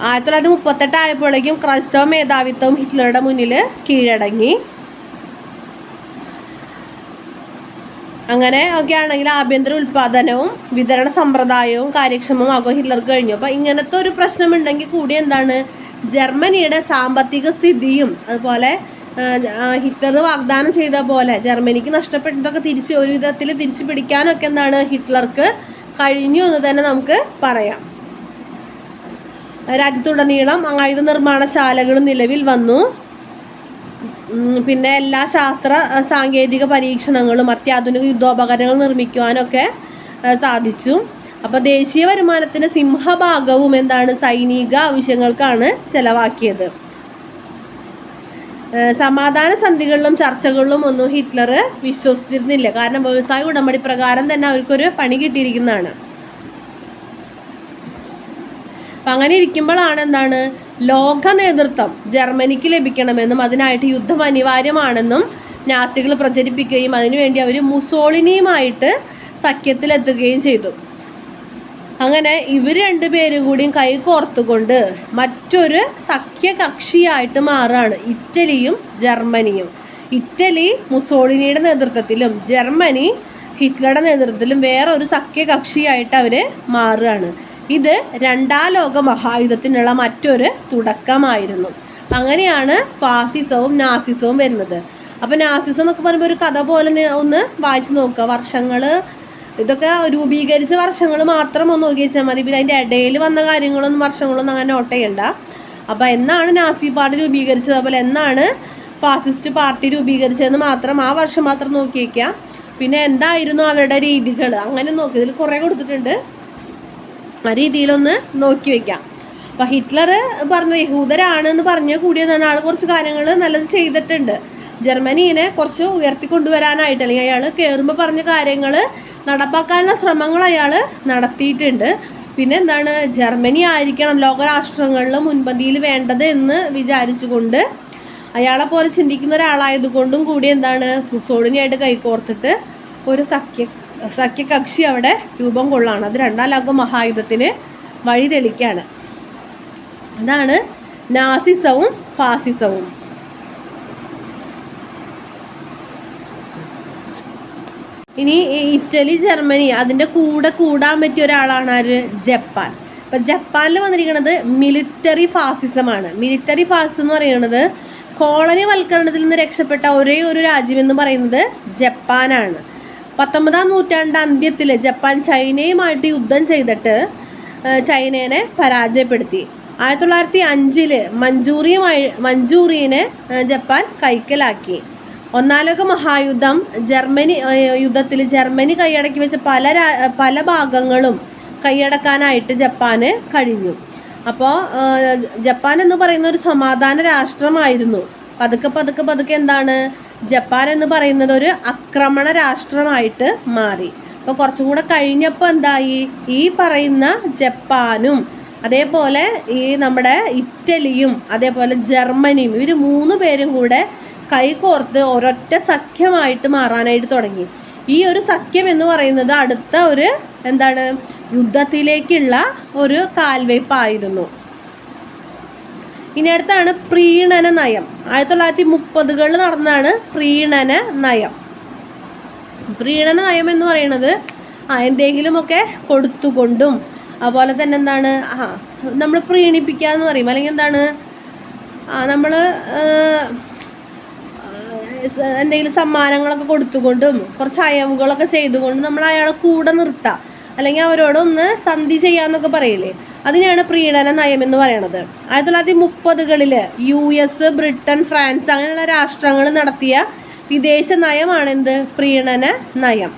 1938 ആയപ്പോഴേക്കും ക്രൈസ്തവ മേധാവിത്വം ഹിറ്റ്ലറുടെ മുന്നിൽ കീഴടങ്ങി. അങ്ങനെ ഒക്കെ ആണെങ്കിൽ ആഭ്യന്തര ഉൽപ്പാദനവും വിതരണ സമ്പ്രദായവും കാര്യക്ഷമമാകുക ഹിറ്റ്ലർക്ക് കഴിഞ്ഞു. അപ്പോൾ ഇങ്ങനത്തെ ഒരു പ്രശ്നമുണ്ടെങ്കിൽ കൂടി എന്താണ്, ജർമ്മനിയുടെ സാമ്പത്തിക സ്ഥിതിയും അതുപോലെ ഹിറ്റ്ലർ വാഗ്ദാനം ചെയ്ത പോലെ ജർമ്മനിക്ക് നഷ്ടപ്പെട്ടതൊക്കെ ഒരു വിധത്തിൽ തിരിച്ചു പിടിക്കാനൊക്കെ എന്താണ് ഹിറ്റ്ലർക്ക് കഴിഞ്ഞു എന്ന് തന്നെ നമുക്ക് പറയാം. രാജ്യത്തുടനീളം ആയുധ നിർമ്മാണശാലകൾ നിലവിൽ വന്നു. പിന്നെ എല്ലാ ശാസ്ത്ര സാങ്കേതിക പരീക്ഷണങ്ങളും അത്യാധുനിക യുദ്ധോപകരണങ്ങൾ നിർമ്മിക്കുവാനൊക്കെ സാധിച്ചു. അപ്പോൾ ദേശീയ വരുമാനത്തിൻ്റെ സിംഹഭാഗവും എന്താണ് സൈനിക ആവശ്യങ്ങൾക്കാണ് ചെലവാക്കിയത്. സമാധാന സന്ധികളിലും ചർച്ചകളിലും ഒന്നും ഹിറ്റ്ലർ വിശ്വസിച്ചിരുന്നില്ല. കാരണം വ്യവസായ ഉടമ്പടി പ്രകാരം തന്നെ അവർക്കൊരു പണി കിട്ടിയിരിക്കുന്നതാണ്. അപ്പം അങ്ങനെ ഇരിക്കുമ്പോഴാണ് എന്താണ് ലോക നേതൃത്വം ജർമ്മനിക്ക് ലഭിക്കണമെന്നും അതിനായിട്ട് യുദ്ധം അനിവാര്യമാണെന്നും നാസികൾ പ്രചരിപ്പിക്കുകയും അതിനുവേണ്ടി അവർ മുസോളിനിയുമായിട്ട് സഖ്യത്തിലെത്തുകയും ചെയ്തു. അങ്ങനെ ഇവർ രണ്ടുപേരും കൂടിയും കൈ കോർത്തുകൊണ്ട് മറ്റൊരു സഖ്യകക്ഷിയായിട്ട് മാറുകയാണ് ഇറ്റലിയും ജർമ്മനിയും. ഇറ്റലി മുസോളിനിയുടെ നേതൃത്വത്തിലും ജർമ്മനി ഹിറ്റ്ലറുടെ നേതൃത്വത്തിലും വേറൊരു സഖ്യകക്ഷിയായിട്ട് അവർ മാറുകയാണ്. ഇത് രണ്ടാം ലോക മഹായുദ്ധത്തിനുള്ള മറ്റൊരു തുടക്കമായിരുന്നു. അങ്ങനെയാണ് ഫാസിസവും നാസിസവും വരുന്നത്. അപ്പോൾ നാസിസം എന്നൊക്കെ പറയുമ്പോൾ ഒരു കഥ പോലെ ഒന്ന് വായിച്ച് നോക്കുക. വർഷങ്ങൾ ഇതൊക്കെ രൂപീകരിച്ച വർഷങ്ങൾ മാത്രം ഒന്ന് നോക്കി വെച്ചാൽ മതി. പിന്നെ അതിൻ്റെ ഇടയിൽ വന്ന കാര്യങ്ങളൊന്നും വർഷങ്ങളൊന്നും അങ്ങനെ നോട്ട് ചെയ്യണ്ട. അപ്പോൾ എന്നാണ് നാസി പാർട്ടി രൂപീകരിച്ചത്, അതുപോലെ എന്നാണ് ഫാസിസ്റ്റ് പാർട്ടി രൂപീകരിച്ചതെന്ന് മാത്രം ആ വർഷം മാത്രം നോക്കി വയ്ക്കുക. പിന്നെ എന്തായിരുന്നു അവരുടെ രീതികൾ അങ്ങനെ നോക്കി, ഇതിൽ കുറേ കൊടുത്തിട്ടുണ്ട്, ആ രീതിയിലൊന്ന് നോക്കി വയ്ക്കാം. അപ്പോൾ ഹിറ്റ്ലർ പറഞ്ഞ യഹൂദരാണെന്ന് പറഞ്ഞ കൂടിയതാണ്. ആൾ കുറച്ച് കാര്യങ്ങൾ നല്ലത് ചെയ്തിട്ടുണ്ട്. ജർമ്മനീനെ കുറച്ച് ഉയർത്തിക്കൊണ്ടുവരാനായിട്ട് അല്ലെങ്കിൽ അയാൾ കയറുമ്പോൾ പറഞ്ഞ കാര്യങ്ങൾ നടപ്പാക്കാനുള്ള ശ്രമങ്ങൾ അയാൾ നടത്തിയിട്ടുണ്ട്. പിന്നെ എന്താണ്, ജർമ്മനി ആയിരിക്കണം ലോകരാഷ്ട്രങ്ങളിൽ മുൻപന്തിയിൽ വേണ്ടത് എന്ന് വിചാരിച്ചുകൊണ്ട് അയാളെ പോലെ ചിന്തിക്കുന്ന ഒരാളായതുകൊണ്ടും കൂടി എന്താണ് മുസോളിനിയായിട്ട് കൈകോർത്തിട്ട് ഒരു സഖ്യകക്ഷി അവിടെ രൂപം കൊള്ളാണ്. അത് രണ്ടാം ലോക മഹായുദ്ധത്തിന് വഴി തെളിക്കാണ്. അതാണ് നാസിസവും ഫാസിസവും. ഇനി ഇറ്റലി ജർമ്മനി അതിൻ്റെ കൂടെ കൂടാൻ പറ്റിയ ഒരാളാണ് ആര്, ജപ്പാൻ. അപ്പം ജപ്പാനിൽ വന്നിരിക്കുന്നത് മിലിറ്ററി ഫാസിസമാണ്. മിലിറ്ററി ഫാസിസം എന്ന് പറയുന്നത് കോളനി വൽക്കരണത്തിൽ നിന്ന് രക്ഷപ്പെട്ട ഒരേ ഒരു രാജ്യമെന്ന് പറയുന്നത് ജപ്പാനാണ്. 19-ാം നൂറ്റാണ്ട് അന്ത്യത്തിൽ ജപ്പാൻ ചൈനയുമായിട്ട് യുദ്ധം ചെയ്തിട്ട് ചൈനയെ പരാജയപ്പെടുത്തി. 1905 മഞ്ചൂറിയനെ ജപ്പാൻ കൈക്കലാക്കി. ഒന്നാം ലോക മഹായുദ്ധം യുദ്ധത്തിൽ ജർമ്മനി കൈയടക്കി വെച്ച പല ഭാഗങ്ങളും കൈയടക്കാനായിട്ട് ജപ്പാന് കഴിഞ്ഞു. അപ്പോൾ ജപ്പാൻ എന്ന് പറയുന്ന ഒരു സമാധാന രാഷ്ട്രമായിരുന്നു. പതുക്കെ എന്താണ് ജപ്പാൻ എന്ന് പറയുന്നത് ഒരു ആക്രമണ രാഷ്ട്രമായിട്ട് മാറി. അപ്പോൾ കുറച്ചും കൂടെ കഴിഞ്ഞപ്പോൾ എന്തായി, ഈ പറയുന്ന ജപ്പാനും അതേപോലെ ഈ നമ്മുടെ ഇറ്റലിയും അതേപോലെ ജർമ്മനിയും ഇവർ 3 പേരും കൂടെ കൈകോർത്ത് ഒരൊറ്റ സഖ്യമായിട്ട് മാറാനായിട്ട് തുടങ്ങി. ഈ ഒരു സഖ്യം എന്ന് പറയുന്നത് അടുത്ത ഒരു എന്താണ് യുദ്ധത്തിലേക്കുള്ള ഒരു കാൽവയ്പായിരുന്നു. ഇനി അടുത്താണ് പ്രീണന നയം. 1930കളിൽ നടന്നതാണ് പ്രീണന നയം. പ്രീണന നയം എന്ന് പറയുന്നത് എന്തെങ്കിലുമൊക്കെ കൊടുത്തുകൊണ്ടും അതുപോലെ തന്നെ എന്താണ് നമ്മൾ പ്രീണിപ്പിക്കുക എന്ന് പറയും. അല്ലെങ്കിൽ എന്താണ് നമ്മൾ എന്തെങ്കിലും സമ്മാനങ്ങളൊക്കെ കൊടുത്തുകൊണ്ടും കുറച്ച് അയവുകളൊക്കെ ചെയ്തുകൊണ്ടും നമ്മൾ അയാളെ കൂടെ നിർത്താം, അല്ലെങ്കിൽ അവരോടൊന്ന് സന്ധി ചെയ്യാന്നൊക്കെ പറയില്ലേ, അതിനെയാണ് പ്രീണന നയം എന്ന് പറയുന്നത്. 1930കളിൽ US, ബ്രിട്ടൻ, ഫ്രാൻസ് അങ്ങനെയുള്ള രാഷ്ട്രങ്ങൾ നടത്തിയ വിദേശ നയമാണ് എന്ത് പ്രീണന നയം.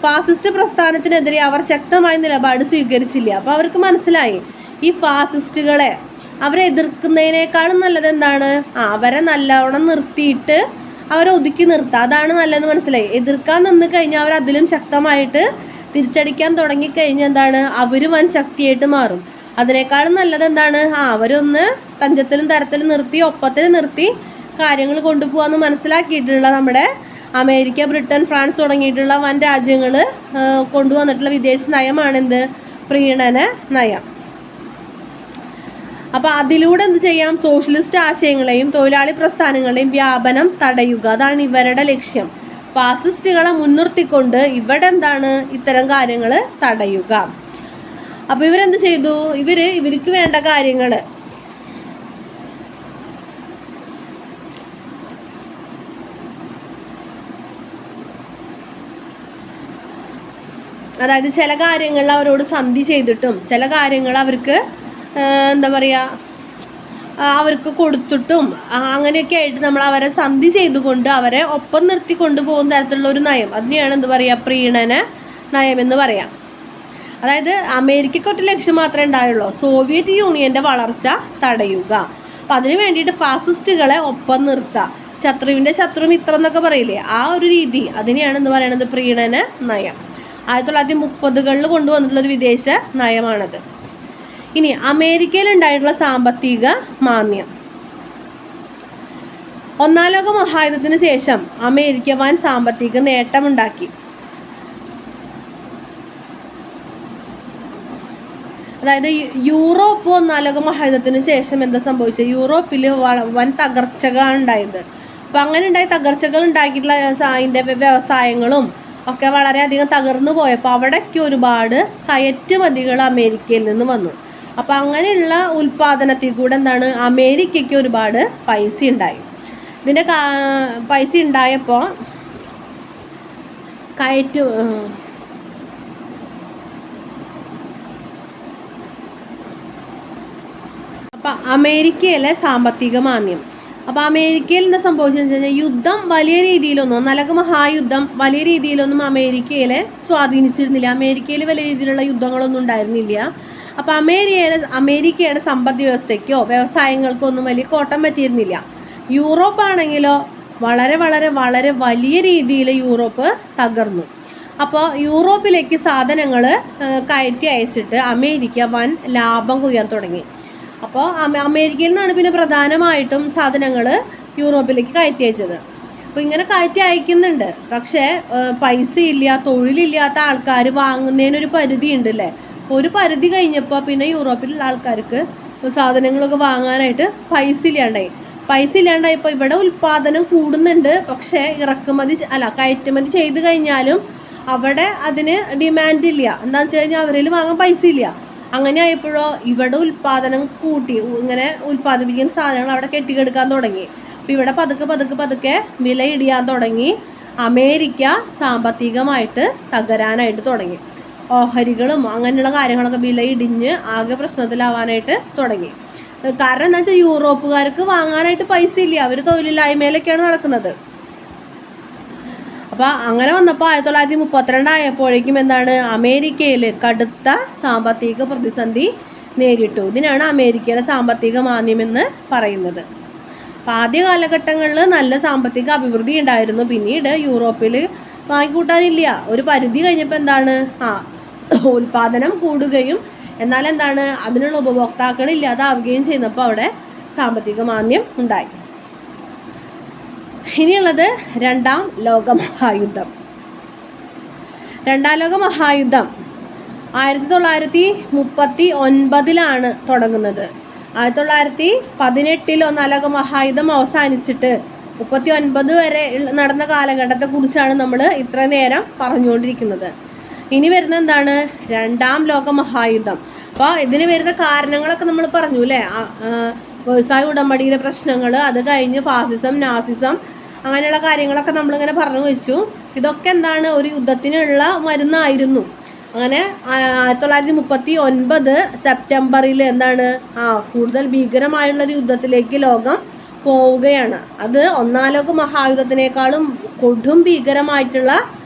ഫാസിസ്റ്റ് പ്രസ്ഥാനത്തിനെതിരെ അവർ ശക്തമായ നിലപാട് സ്വീകരിച്ചില്ല. അപ്പോൾ അവർക്ക് മനസ്സിലായി ഈ ഫാസിസ്റ്റുകളെ അവരെ എതിർക്കുന്നതിനേക്കാളും നല്ലത് എന്താണ്, അവരെ നല്ലവണ്ണം നിർത്തിയിട്ട് അവരെ ഒതുക്കി നിർത്തുക, അതാണ് നല്ലതെന്ന് മനസ്സിലായി. എതിർക്കാൻ നിന്ന് കഴിഞ്ഞാൽ അവർ അതിലും ശക്തമായിട്ട് തിരിച്ചടിക്കാൻ തുടങ്ങിക്കഴിഞ്ഞാൽ എന്താണ് അവർ വൻ ശക്തിയായിട്ട് മാറും. അതിനേക്കാളും നല്ലത് എന്താണ്, അവരൊന്ന് തഞ്ചത്തിലും തരത്തിലും നിർത്തി ഒപ്പത്തിൽ നിർത്തി കാര്യങ്ങൾ കൊണ്ടുപോകാമെന്ന് മനസ്സിലാക്കിയിട്ടുള്ള നമ്മുടെ അമേരിക്ക, ബ്രിട്ടൻ, ഫ്രാൻസ് തുടങ്ങിയിട്ടുള്ള വൻ രാജ്യങ്ങൾ കൊണ്ടുവന്നിട്ടുള്ള വിദേശ നയമാണെന്ത് പ്രീണന നയം. അപ്പോൾ അതിലൂടെ എന്ത് ചെയ്യാം, സോഷ്യലിസ്റ്റ് ആശയങ്ങളെയും തൊഴിലാളി പ്രസ്ഥാനങ്ങളെയും വ്യാപനം തടയുക, അതാണ് ഇവരുടെ ലക്ഷ്യം. ഫാസിസ്റ്റുകളെ മുൻനിർത്തിക്കൊണ്ട് ഇവിടെ എന്താണ് ഇത്തരം കാര്യങ്ങൾ തടയുക. അപ്പോൾ ഇവരെന്ത് ചെയ്തു, ഇവർക്ക് വേണ്ട കാര്യങ്ങൾ അതായത് ചില കാര്യങ്ങളിൽ അവരോട് സന്ധി ചെയ്തിട്ടും ചില കാര്യങ്ങൾ അവർക്ക് എന്താ പറയുക അവർക്ക് കൊടുത്തിട്ടും അങ്ങനെയൊക്കെ ആയിട്ട് നമ്മൾ അവരെ സന്ധി ചെയ്തുകൊണ്ട് അവരെ ഒപ്പം നിർത്തി കൊണ്ടുപോകുന്ന തരത്തിലുള്ള ഒരു നയം, അതിനെയാണ് എന്ത് പറയുക പ്രീണന നയം എന്ന് പറയാം. അതായത് അമേരിക്കയ്ക്ക് ഒറ്റ ലക്ഷ്യം മാത്രമേ ഉണ്ടായുള്ളൂ, സോവിയറ്റ് യൂണിയൻ്റെ വളർച്ച തടയുക. അപ്പം അതിന് വേണ്ടിയിട്ട് ഫാസിസ്റ്റുകളെ ഒപ്പം നിർത്തുക, ശത്രുവിൻ്റെ ശത്രു മിത്രം എന്നൊക്കെ പറയില്ലേ, ആ ഒരു രീതി, അതിനെയാണ് എന്ത് പറയുന്നത് പ്രീണന നയം. 1930കളിൽ കൊണ്ടുവന്നിട്ടുള്ളൊരു വിദേശ നയമാണത്. ഇനി അമേരിക്കയിൽ ഉണ്ടായിട്ടുള്ള സാമ്പത്തിക മാന്ദ്യം. 1-ാം ലോക മഹായുദ്ധത്തിന് ശേഷം അമേരിക്ക വൻ സാമ്പത്തിക നേട്ടമുണ്ടാക്കി. അതായത് യൂറോപ്പ് 1-ാം ലോക മഹായുദ്ധത്തിന് ശേഷം എന്താ സംഭവിച്ചത്, യൂറോപ്പിൽ വൻ തകർച്ചകളാണ് ഉണ്ടായത്. അപ്പം അങ്ങനെ ഉണ്ടായ തകർച്ചകൾ ഉണ്ടാക്കിയിട്ടുള്ള അതിൻ്റെ വ്യവസായങ്ങളും ഒക്കെ വളരെയധികം തകർന്നു പോയപ്പോൾ അവിടേക്ക് ഒരുപാട് കയറ്റുമതികൾ അമേരിക്കയിൽ നിന്ന് വന്നു. അപ്പം അങ്ങനെയുള്ള ഉൽപ്പാദനത്തിൽ കൂടെ എന്താണ് അമേരിക്കയ്ക്ക് ഒരുപാട് പൈസ ഉണ്ടായി. ഇതിൻ്റെ പൈസ ഉണ്ടായപ്പോൾ അപ്പം അമേരിക്കയിലെ സാമ്പത്തിക മാന്ദ്യം. അപ്പോൾ അമേരിക്കയിൽ എന്താ സംഭവിച്ചതെന്ന് വെച്ച് കഴിഞ്ഞാൽ യുദ്ധം വലിയ രീതിയിലൊന്നും 1-ാം ലോക മഹായുദ്ധം വലിയ രീതിയിലൊന്നും അമേരിക്കയിലെ സ്വാധീനിച്ചിരുന്നില്ല. അമേരിക്കയിൽ വലിയ രീതിയിലുള്ള യുദ്ധങ്ങളൊന്നും ഉണ്ടായിരുന്നില്ല. അപ്പോൾ അമേരിക്കയുടെ സമ്പദ് വ്യവസ്ഥയ്ക്കോ വ്യവസായങ്ങൾക്കോ ഒന്നും വലിയ കോട്ടം പറ്റിയിരുന്നില്ല. യൂറോപ്പ് ആണെങ്കിലോ വളരെ വളരെ വളരെ വലിയ രീതിയിൽ യൂറോപ്പ് തകർന്നു. അപ്പോൾ യൂറോപ്പിലേക്ക് സാധനങ്ങൾ കയറ്റി അയച്ചിട്ട് അമേരിക്ക വൻ ലാഭം കൊയ്യാൻ തുടങ്ങി. അപ്പോൾ അമേരിക്കയിൽ നിന്നാണ് പിന്നെ പ്രധാനമായിട്ടും സാധനങ്ങൾ യൂറോപ്പിലേക്ക് കയറ്റി അയച്ചത്. അപ്പോൾ ഇങ്ങനെ കയറ്റി അയക്കുന്നുണ്ട്, പക്ഷേ പൈസ ഇല്ല, തൊഴിലില്ലാത്ത ആൾക്കാർ വാങ്ങുന്നതിനൊരു പരിധി ഉണ്ടല്ലേ. ഒരു പരിധി കഴിഞ്ഞപ്പോൾ പിന്നെ യൂറോപ്പിലുള്ള ആൾക്കാർക്ക് സാധനങ്ങളൊക്കെ വാങ്ങാനായിട്ട് പൈസ ഇല്ലാണ്ടായപ്പോൾ ഇവിടെ ഉൽപ്പാദനം കൂടുന്നുണ്ട്, പക്ഷേ കയറ്റുമതി ചെയ്ത് കഴിഞ്ഞാലും അവിടെ അതിന് ഡിമാൻഡ് ഇല്ല. എന്താണെന്ന് വെച്ച് കഴിഞ്ഞാൽ അവരിൽ വാങ്ങാൻ പൈസ ഇല്ല. അങ്ങനെ ആയപ്പോഴോ ഇവിടെ ഉൽപ്പാദനം കൂട്ടി, ഇങ്ങനെ ഉൽപ്പാദിപ്പിക്കുന്ന സാധനങ്ങൾ അവിടെ കെട്ടിക്കെടുക്കാൻ തുടങ്ങി. അപ്പോൾ ഇവിടെ പതുക്കെ വില ഇടിയാൻ തുടങ്ങി. അമേരിക്ക സാമ്പത്തികമായിട്ട് തകരാനായിട്ട് തുടങ്ങി. ഓഹരികളും അങ്ങനെയുള്ള കാര്യങ്ങളൊക്കെ വില ഇടിഞ്ഞ് ആകെ പ്രശ്നത്തിലാവാനായിട്ട് തുടങ്ങി. കാരണം എന്താ വെച്ചാൽ യൂറോപ്പുകാർക്ക് വാങ്ങാനായിട്ട് പൈസ ഇല്ല, അവർ തൊഴിലില്ലായ്മയിലൊക്കെയാണ് നടക്കുന്നത്. അപ്പോൾ അങ്ങനെ വന്നപ്പോൾ 1932 ആയപ്പോഴേക്കും എന്താണ് അമേരിക്കയിൽ കടുത്ത സാമ്പത്തിക പ്രതിസന്ധി നേരിട്ടു. ഇതിനാണ് അമേരിക്കയിലെ സാമ്പത്തിക മാന്ദ്യം എന്ന് പറയുന്നത്. അപ്പോൾ ആദ്യ കാലഘട്ടങ്ങളിൽ നല്ല സാമ്പത്തിക അഭിവൃദ്ധി ഉണ്ടായിരുന്നു. പിന്നീട് യൂറോപ്പിൽ വാങ്ങിക്കൂട്ടാനില്ല, ഒരു പരിധി കഴിഞ്ഞപ്പോൾ എന്താണ് ഉൽപാദനം കൂടുകയും എന്നാൽ എന്താണ് അതിനുള്ള ഉപഭോക്താക്കൾ ഇല്ലാതാവുകയും ചെയ്യുന്നപ്പോൾ അവിടെ സാമ്പത്തിക മാന്ദ്യം ഉണ്ടായി. ഇനിയുള്ളത് രണ്ടാം ലോകമഹായുദ്ധം. രണ്ടാം ലോകമഹായുദ്ധം 1939 തുടങ്ങുന്നത്. 1918 ഒന്നാം ലോകമഹായുദ്ധം അവസാനിച്ചിട്ട് 39 വരെ നടന്ന കാലഘട്ടത്തെക്കുറിച്ചാണ് നമ്മൾ ഇത്ര നേരം പറഞ്ഞുകൊണ്ടിരിക്കുന്നത്. ഇനി വരുന്ന എന്താണ് രണ്ടാം ലോകമഹായുദ്ധം. അപ്പോൾ ഇതിന് വരുന്ന കാരണങ്ങളൊക്കെ നമ്മൾ പറഞ്ഞു അല്ലേ. വേഴ്സായ് ഉടമ്പടിയിലെ പ്രശ്നങ്ങൾ, അത് കഴിഞ്ഞ് ഫാസിസം, നാസിസം, അങ്ങനെയുള്ള കാര്യങ്ങളൊക്കെ നമ്മളിങ്ങനെ പറഞ്ഞു വെച്ചു. ഇതൊക്കെ എന്താണ് ഒരു യുദ്ധത്തിനുള്ള മരുന്നായിരുന്നു. അങ്ങനെ 1939 സെപ്റ്റംബറിൽ എന്താണ് കൂടുതൽ ഭീകരമായുള്ളൊരു യുദ്ധത്തിലേക്ക് ലോകം പോവുകയാണ്. അത് ഒന്നാം ലോക മഹായുദ്ധത്തിനേക്കാളും കൊടും ഭീകരമായിട്ടുള്ള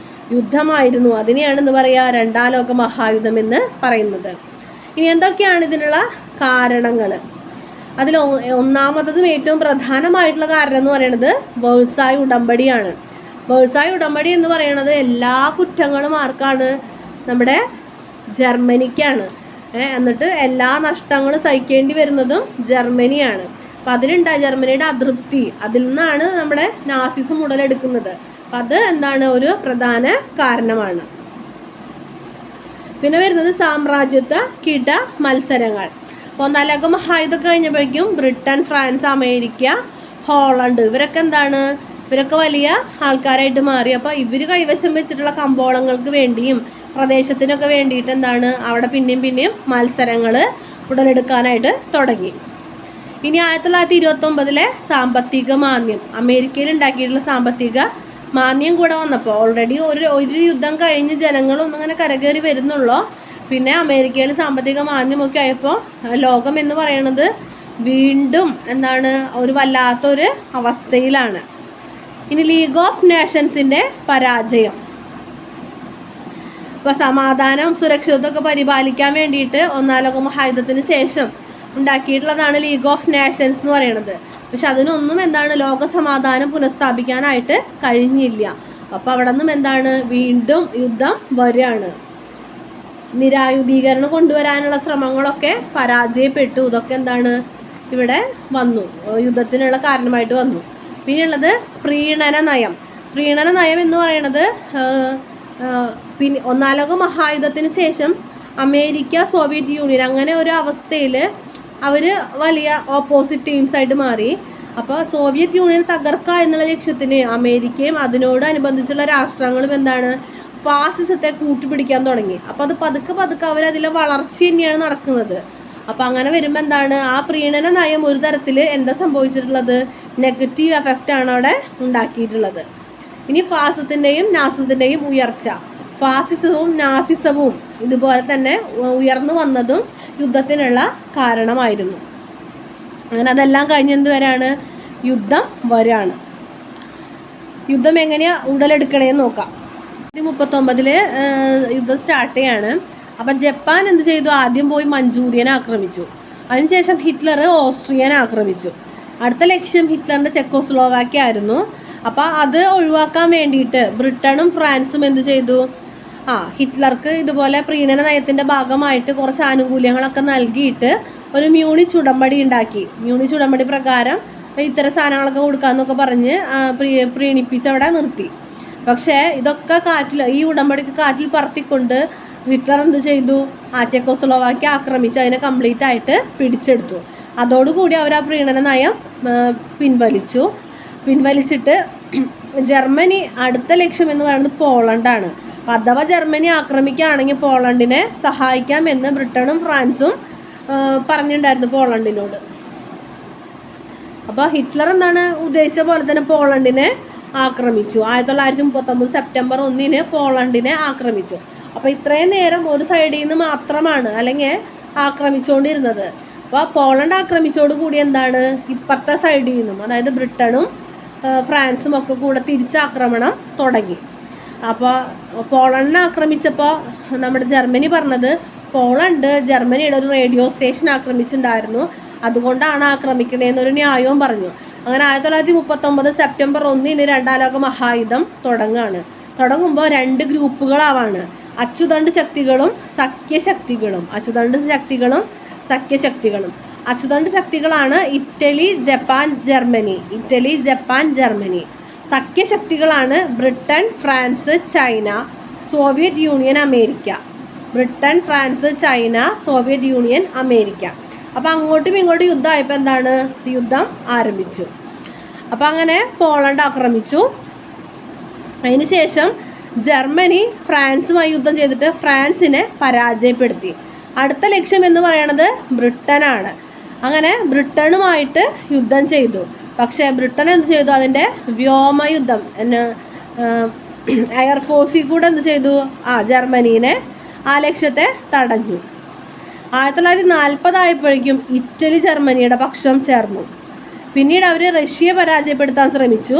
യുദ്ധമായിരുന്നു. അതിനെയാണ് എന്ന് പറയുക രണ്ടാം ലോക മഹായുദ്ധം എന്ന് പറയുന്നത്. ഇനി എന്തൊക്കെയാണ് ഇതിനുള്ള കാരണങ്ങൾ? അതിൽ ഒന്നാമത്തതും ഏറ്റവും പ്രധാനമായിട്ടുള്ള കാരണം എന്ന് പറയുന്നത് വേഴ്സായ് ഉടമ്പടിയാണ്. വേഴ്സായ് ഉടമ്പടി എന്ന് പറയുന്നത് എല്ലാ കുറ്റങ്ങളും ആർക്കാണ്? നമ്മുടെ ജർമ്മനിക്കാണ്. എന്നിട്ട് എല്ലാ നഷ്ടങ്ങളും സഹിക്കേണ്ടി വരുന്നതും ജർമ്മനിയാണ്. അപ്പം അതിലുണ്ടായ ജർമ്മനിയുടെ അതൃപ്തി, അതിൽ നിന്നാണ് നമ്മുടെ നാസിസം ഉടലെടുക്കുന്നത്. അപ്പം അത് എന്താണ് ഒരു പ്രധാന കാരണമാണ്. പിന്നെ വരുന്നത് സാമ്രാജ്യത്വ കിട മത്സരങ്ങൾ. ഒന്നാം ലോക മഹായുദ്ധം കഴിഞ്ഞപ്പോഴേക്കും ബ്രിട്ടൻ, ഫ്രാൻസ്, അമേരിക്ക, ഹോളണ്ട് ഇവരൊക്കെ എന്താണ് ഇവരൊക്കെ വലിയ ആൾക്കാരായിട്ട് മാറി. അപ്പോൾ ഇവർ കൈവശം വെച്ചിട്ടുള്ള കമ്പോളങ്ങൾക്ക് വേണ്ടിയും പ്രദേശത്തിനൊക്കെ വേണ്ടിയിട്ട് എന്താണ് അവിടെ പിന്നെയും മത്സരങ്ങൾ ഉടലെടുക്കാനായിട്ട് തുടങ്ങി. ഇനി 1929 സാമ്പത്തിക മാന്ദ്യം, അമേരിക്കയിൽ ഉണ്ടാക്കിയിട്ടുള്ള സാമ്പത്തിക മാന്ദ്യം കൂടെ വന്നപ്പോൾ ഓൾറെഡി ഒരു യുദ്ധം കഴിഞ്ഞ് ജനങ്ങളൊന്നും ഇങ്ങനെ കരകയറി വരുന്നുള്ളൂ. പിന്നെ അമേരിക്കയിൽ സാമ്പത്തിക മാന്ദ്യമൊക്കെ ആയപ്പോൾ ലോകം എന്ന് പറയുന്നത് വീണ്ടും എന്താണ് ഒരു വല്ലാത്തൊരു അവസ്ഥയിലാണ്. ഇനി ലീഗ് ഓഫ് നേഷൻസിൻ്റെ പരാജയം. ഇപ്പോൾ സമാധാനവും സുരക്ഷിതത്വമൊക്കെ പരിപാലിക്കാൻ വേണ്ടിയിട്ട് ഒന്നാം ലോക മഹായുദ്ധത്തിന് ശേഷം ഉണ്ടാക്കിയിട്ടുള്ളതാണ് ലീഗ് ഓഫ് നേഷൻസ് എന്ന് പറയുന്നത്. പക്ഷെ അതിനൊന്നും എന്താണ് ലോക സമാധാനം പുനഃസ്ഥാപിക്കാനായിട്ട് കഴിഞ്ഞില്ല. അപ്പോൾ അവിടെ നിന്നും എന്താണ് വീണ്ടും യുദ്ധം വരികയാണ്. നിരായുധീകരണം കൊണ്ടുവരാനുള്ള ശ്രമങ്ങളൊക്കെ പരാജയപ്പെട്ടു. ഇതൊക്കെ എന്താണ് ഇവിടെ വന്നു, യുദ്ധത്തിനുള്ള കാരണമായിട്ട് വന്നു. പിന്നെയുള്ളത് പ്രീണന നയം. പ്രീണന നയം എന്ന് പറയുന്നത് പിന്നെ ഒന്നാം ലോക മഹായുദ്ധത്തിന് ശേഷം അമേരിക്ക, സോവിയറ്റ് യൂണിയൻ അങ്ങനെ ഒരു അവസ്ഥയിൽ അവർ വലിയ ഓപ്പോസിറ്റ് ടീംസായിട്ട് മാറി. അപ്പോൾ സോവിയറ്റ് യൂണിയൻ തകർക്കുക എന്നുള്ള ലക്ഷ്യത്തിന് അമേരിക്കയും അതിനോടനുബന്ധിച്ചുള്ള രാഷ്ട്രങ്ങളും എന്താണ് ഫാസിസത്തെ കൂട്ടുപിടിക്കാൻ തുടങ്ങി. അപ്പോൾ അത് പതുക്കെ അവരതിലെ വളർച്ച തന്നെയാണ് നടക്കുന്നത്. അപ്പോൾ അങ്ങനെ വരുമ്പോൾ എന്താണ് ആ പ്രീണന നയം ഒരു തരത്തിൽ എന്താ സംഭവിച്ചിട്ടുള്ളത്? നെഗറ്റീവ് എഫക്റ്റാണ് അവിടെ ഉണ്ടാക്കിയിട്ടുള്ളത്. ഇനി ഫാസിസത്തിൻ്റെയും നാസിസത്തിൻ്റെയും ഉയർച്ച. ഫാസിസവും നാസിസവും ഇതുപോലെ തന്നെ ഉയർന്നു വന്നതും യുദ്ധത്തിനുള്ള കാരണമായിരുന്നു. അങ്ങനെ അതെല്ലാം കഴിഞ്ഞ് എന്ത് വരാണ്? യുദ്ധം വരാണ്. യുദ്ധം എങ്ങനെയാണ് ഉടലെടുക്കണേന്ന് നോക്കാം. 1939 യുദ്ധം സ്റ്റാർട്ട് ചെയ്യാണ്. അപ്പം ജപ്പാൻ എന്ത് ചെയ്തു? ആദ്യം പോയി മഞ്ചൂരിയൻ ആക്രമിച്ചു. അതിനുശേഷം ഹിറ്റ്ലർ ഓസ്ട്രിയൻ ആക്രമിച്ചു. അടുത്ത ലക്ഷ്യം ഹിറ്റ്ലറിൻ്റെ ചെക്കോസ്ലോവാക്യ ആയിരുന്നു. അപ്പോൾ അത് ഒഴിവാക്കാൻ വേണ്ടിയിട്ട് ബ്രിട്ടനും ഫ്രാൻസും എന്ത് ചെയ്തു? ഹിറ്റ്ലർക്ക് ഇതുപോലെ പ്രീണന നയത്തിൻ്റെ ഭാഗമായിട്ട് കുറച്ച് ആനുകൂല്യങ്ങളൊക്കെ നൽകിയിട്ട് ഒരു മ്യൂണിച്ച് ഉടമ്പടി ഉണ്ടാക്കി. മ്യൂണിച്ച് ഉടമ്പടി പ്രകാരം ഇത്തരം സാധനങ്ങളൊക്കെ കൊടുക്കാമെന്നൊക്കെ പറഞ്ഞ് പ്രീണിപ്പിച്ച് അവിടെ നിർത്തി. പക്ഷേ ഇതൊക്കെ ഈ ഉടമ്പടിക്ക് കാറ്റിൽ പറത്തിക്കൊണ്ട് ഹിറ്റ്ലർ എന്ത് ചെയ്തു? ചെക്കോസ്ലോവാക്യ ആക്രമിച്ച് അതിനെ കംപ്ലീറ്റ് ആയിട്ട് പിടിച്ചെടുത്തു. അതോടുകൂടി അവർ ആ പ്രീണന നയം പിൻവലിച്ചിട്ട് ജർമ്മനി അടുത്ത ലക്ഷ്യം എന്ന് പറയുന്നത് പോളണ്ടാണ്. അഥവാ ജർമ്മനി ആക്രമിക്കുകയാണെങ്കിൽ പോളണ്ടിനെ സഹായിക്കാമെന്ന് ബ്രിട്ടനും ഫ്രാൻസും പറഞ്ഞിട്ടുണ്ടായിരുന്നു പോളണ്ടിനോട്. അപ്പോൾ ഹിറ്റ്ലർ എന്താണ് ഉദ്ദേശിച്ച പോലെ തന്നെ പോളണ്ടിനെ ആക്രമിച്ചു. 1939 സെപ്റ്റംബർ 1 പോളണ്ടിനെ ആക്രമിച്ചു. അപ്പോൾ ഇത്രയും നേരം ഒരു സൈഡിൽ നിന്ന് മാത്രമാണ് അല്ലെങ്കിൽ ആക്രമിച്ചുകൊണ്ടിരുന്നത്. അപ്പോൾ പോളണ്ട് ആക്രമിച്ചോടുകൂടി എന്താണ് ഇപ്പുറത്തെ സൈഡിൽ നിന്നും, അതായത് ബ്രിട്ടനും ഫ്രാൻസും ഒക്കെ കൂടെ തിരിച്ചാക്രമണം തുടങ്ങി. അപ്പോൾ പോളണ്ടിനെ ആക്രമിച്ചപ്പോൾ നമ്മുടെ ജർമ്മനി പറഞ്ഞത് പോളണ്ട് ജർമ്മനിയുടെ ഒരു റേഡിയോ സ്റ്റേഷൻ ആക്രമിച്ചിട്ടുണ്ടായിരുന്നു, അതുകൊണ്ടാണ് ആക്രമിക്കണേന്നൊരു ന്യായവും പറഞ്ഞു. അങ്ങനെ 1939 സെപ്റ്റംബർ 1 രണ്ടാം ലോക മഹായുദ്ധം തുടങ്ങുമ്പോൾ 2 ഗ്രൂപ്പുകളാവാണ്. അച്ചുതണ്ട് ശക്തികളും സഖ്യശക്തികളും. അച്ചുതണ്ട് ശക്തികളാണ് ഇറ്റലി, ജപ്പാൻ, ജർമ്മനി. സഖ്യശക്തികളാണ് Britain, France, China, Soviet Union, America. അപ്പോൾ അങ്ങോട്ടും ഇങ്ങോട്ടും യുദ്ധമായപ്പോൾ എന്താണ്, യുദ്ധം ആരംഭിച്ചു. അപ്പോൾ അങ്ങനെ പോളണ്ട് ആക്രമിച്ചു. അതിന് ശേഷം ജർമ്മനി ഫ്രാൻസുമായി യുദ്ധം ചെയ്തിട്ട് ഫ്രാൻസിനെ പരാജയപ്പെടുത്തി. അടുത്ത ലക്ഷ്യം എന്ന് പറയുന്നത് ബ്രിട്ടനാണ്. അങ്ങനെ ബ്രിട്ടനുമായിട്ട് യുദ്ധം ചെയ്തു. പക്ഷേ ബ്രിട്ടൻ എന്ത് ചെയ്തു, അതിൻ്റെ വ്യോമയുദ്ധം എയർഫോഴ്സിൽ കൂടെ എന്ത് ചെയ്തു, ജർമ്മനീനെ ആ ലക്ഷ്യത്തെ തടഞ്ഞു. 1940 ആയപ്പോഴേക്കും ഇറ്റലി ജർമ്മനിയുടെ പക്ഷം ചേർന്നു. പിന്നീട് അവർ റഷ്യയെ പരാജയപ്പെടുത്താൻ ശ്രമിച്ചു.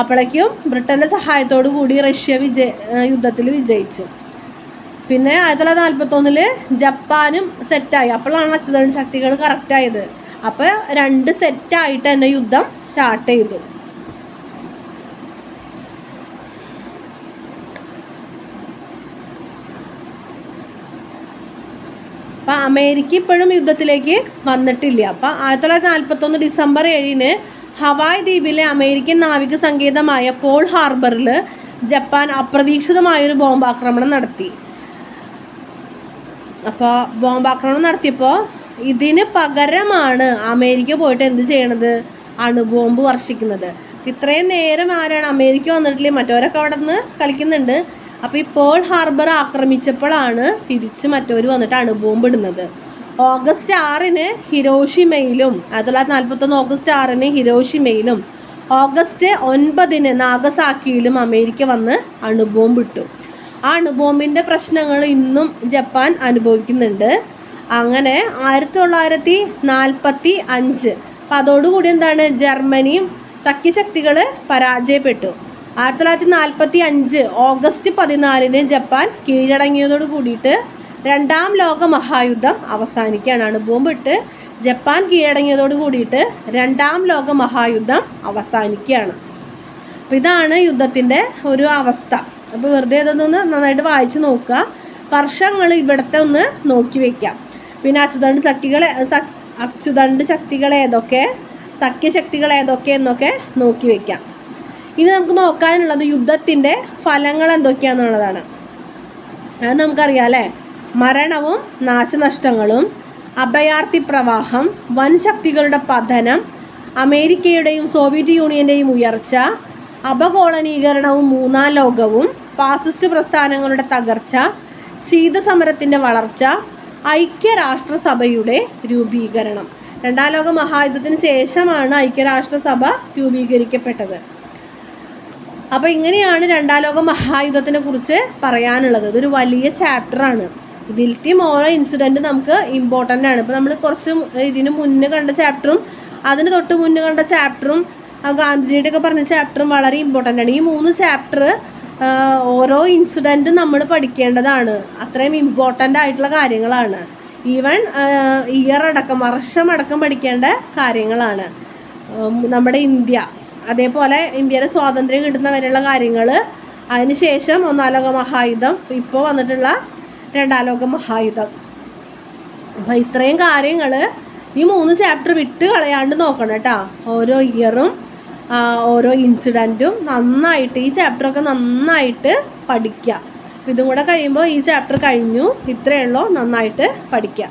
അപ്പോഴേക്കും ബ്രിട്ടൻ്റെ സഹായത്തോടു കൂടി റഷ്യ യുദ്ധത്തിൽ വിജയിച്ചു. പിന്നെ 1941 ജപ്പാനും സെറ്റായി. അപ്പോഴാണ് അച്ചുതണ്ട് ശക്തികൾ കറക്റ്റായത്. അപ്പോൾ 2 സെറ്റായിട്ട് തന്നെ യുദ്ധം സ്റ്റാർട്ട് ചെയ്തു. അപ്പം അമേരിക്ക ഇപ്പോഴും യുദ്ധത്തിലേക്ക് വന്നിട്ടില്ല. അപ്പം 1941 ഡിസംബർ 7 ഹവായ് ദ്വീപിലെ അമേരിക്കൻ നാവിക സങ്കേതമായ പോൾ ഹാർബറിൽ ജപ്പാൻ അപ്രതീക്ഷിതമായൊരു ബോംബാക്രമണം നടത്തി. അപ്പോൾ ബോംബാക്രമണം നടത്തിയപ്പോൾ ഇതിന് പകരമാണ് അമേരിക്ക പോയിട്ട് എന്ത് ചെയ്യണത്, അണുബോംബ് വർഷിക്കുന്നത്. ഇത്രയും നേരം ആരാണ്, അമേരിക്ക വന്നിട്ടില്ലേ, മറ്റവരൊക്കെ അവിടെ നിന്ന് കളിക്കുന്നുണ്ട്. അപ്പോൾ ഈ പേൾ ഹാർബർ ആക്രമിച്ചപ്പോഴാണ് തിരിച്ച് മറ്റവർ വന്നിട്ട് അണുബോംബ് ഇടുന്നത്. ഓഗസ്റ്റ് 6 ഹിരോഷിമയിലും, 1941 ഓഗസ്റ്റ് 6 ഹിരോഷിമയിലും, ഓഗസ്റ്റ് 9 നാഗസാക്കിയിലും അമേരിക്ക വന്ന് അണുബോംബ് ഇട്ടു. ആ അണുബോംബിൻ്റെ പ്രശ്നങ്ങൾ ഇന്നും ജപ്പാൻ അനുഭവിക്കുന്നുണ്ട്. അങ്ങനെ 1945 അപ്പം അതോടുകൂടി എന്താണ്, ജർമ്മനിയും സഖ്യശക്തികൾ പരാജയപ്പെട്ടു. 1945 ഓഗസ്റ്റ് 14 ജപ്പാൻ കീഴടങ്ങിയതോട് കൂടിയിട്ട് രണ്ടാം ലോക മഹായുദ്ധം അവസാനിക്കുകയാണ്. അണുബോംബിട്ട് ജപ്പാൻ കീഴടങ്ങിയതോട് കൂടിയിട്ട് രണ്ടാം ലോക മഹായുദ്ധം അവസാനിക്കുകയാണ്. അപ്പം ഇതാണ് യുദ്ധത്തിൻ്റെ ഒരു അവസ്ഥ. അപ്പോൾ വെറുതെ ഇതൊന്ന് നന്നായിട്ട് വായിച്ച് നോക്കുക. വർഷങ്ങൾ ഇവിടുത്തെ ഒന്ന് നോക്കി വയ്ക്കാം. പിന്നെ അച്ചുതണ്ട് ശക്തികൾ ഏതൊക്കെ, സഖ്യശക്തികൾ ഏതൊക്കെ എന്നൊക്കെ നോക്കി വയ്ക്കാം. ഇനി നമുക്ക് നോക്കാനുള്ളത് യുദ്ധത്തിൻ്റെ ഫലങ്ങൾ എന്തൊക്കെയാണെന്നുള്ളതാണ്. അത് നമുക്കറിയാം അല്ലേ. മരണവും നാശനഷ്ടങ്ങളും, അഭയാർത്ഥി പ്രവാഹം, വൻ ശക്തികളുടെ പതനം, അമേരിക്കയുടെയും സോവിയറ്റ് യൂണിയൻ്റെയും ഉയർച്ച, അപകോളനീകരണവും മൂന്നാം ലോകവും, ഫാസിസ്റ്റ് പ്രസ്ഥാനങ്ങളുടെ തകർച്ച, ശീതസമരത്തിൻ്റെ വളർച്ച, ഐക്യരാഷ്ട്രസഭയുടെ രൂപീകരണം. രണ്ടാം ലോക മഹായുദ്ധത്തിന് ശേഷമാണ് ഐക്യരാഷ്ട്രസഭ രൂപീകരിക്കപ്പെട്ടത്. അപ്പോൾ ഇങ്ങനെയാണ് രണ്ടാം ലോക മഹായുദ്ധത്തിനെ കുറിച്ച് പറയാനുള്ളത്. ഇതൊരു വലിയ ചാപ്റ്ററാണ്. ഇതിലത്തെയും ഓരോ ഇൻസിഡൻറ്റ് നമുക്ക് ഇമ്പോർട്ടൻ്റ് ആണ്. ഇപ്പോൾ നമ്മൾ കുറച്ച് ഇതിന് മുന്നേ കണ്ട ചാപ്റ്ററും അതിന് തൊട്ട് മുന്നേ കണ്ട ചാപ്റ്ററും ഗാന്ധിജിയുടെ ഒക്കെ പറഞ്ഞ ചാപ്റ്ററും വളരെ ഇമ്പോർട്ടൻ്റ് ആണ്. ഈ 3 ചാപ്റ്റർ ഓരോ ഇൻസിഡൻറ്റും നമ്മൾ പഠിക്കേണ്ടതാണ്. അത്രയും ഇമ്പോർട്ടൻ്റ് ആയിട്ടുള്ള കാര്യങ്ങളാണ്. ഈവൻ ഇയർ അടക്കം, വർഷമടക്കം പഠിക്കേണ്ട കാര്യങ്ങളാണ്. നമ്മുടെ ഇന്ത്യ, അതേപോലെ ഇന്ത്യയുടെ സ്വാതന്ത്ര്യം കിട്ടുന്ന വരെയുള്ള കാര്യങ്ങൾ, അതിനുശേഷം ഒന്നാം ലോക മഹായുദ്ധം, ഇപ്പോൾ വന്നിട്ടുള്ള രണ്ടാം ലോക മഹായുദ്ധം. അപ്പോൾ ഇത്രയും കാര്യങ്ങൾ ഈ 3 ചാപ്റ്റർ വിട്ട് കളയാണ്ട് നോക്കണം കേട്ടോ. ഓരോ ഇയറും ഓരോ ഇൻസിഡൻറ്റും നന്നായിട്ട്, ഈ ചാപ്റ്ററൊക്കെ നന്നായിട്ട് പഠിക്കുക. ഇതും കൂടെ കഴിയുമ്പോൾ ഈ ചാപ്റ്റർ കഴിഞ്ഞു. ഇത്രയേ ഉള്ളൂ, നന്നായിട്ട് പഠിക്കുക.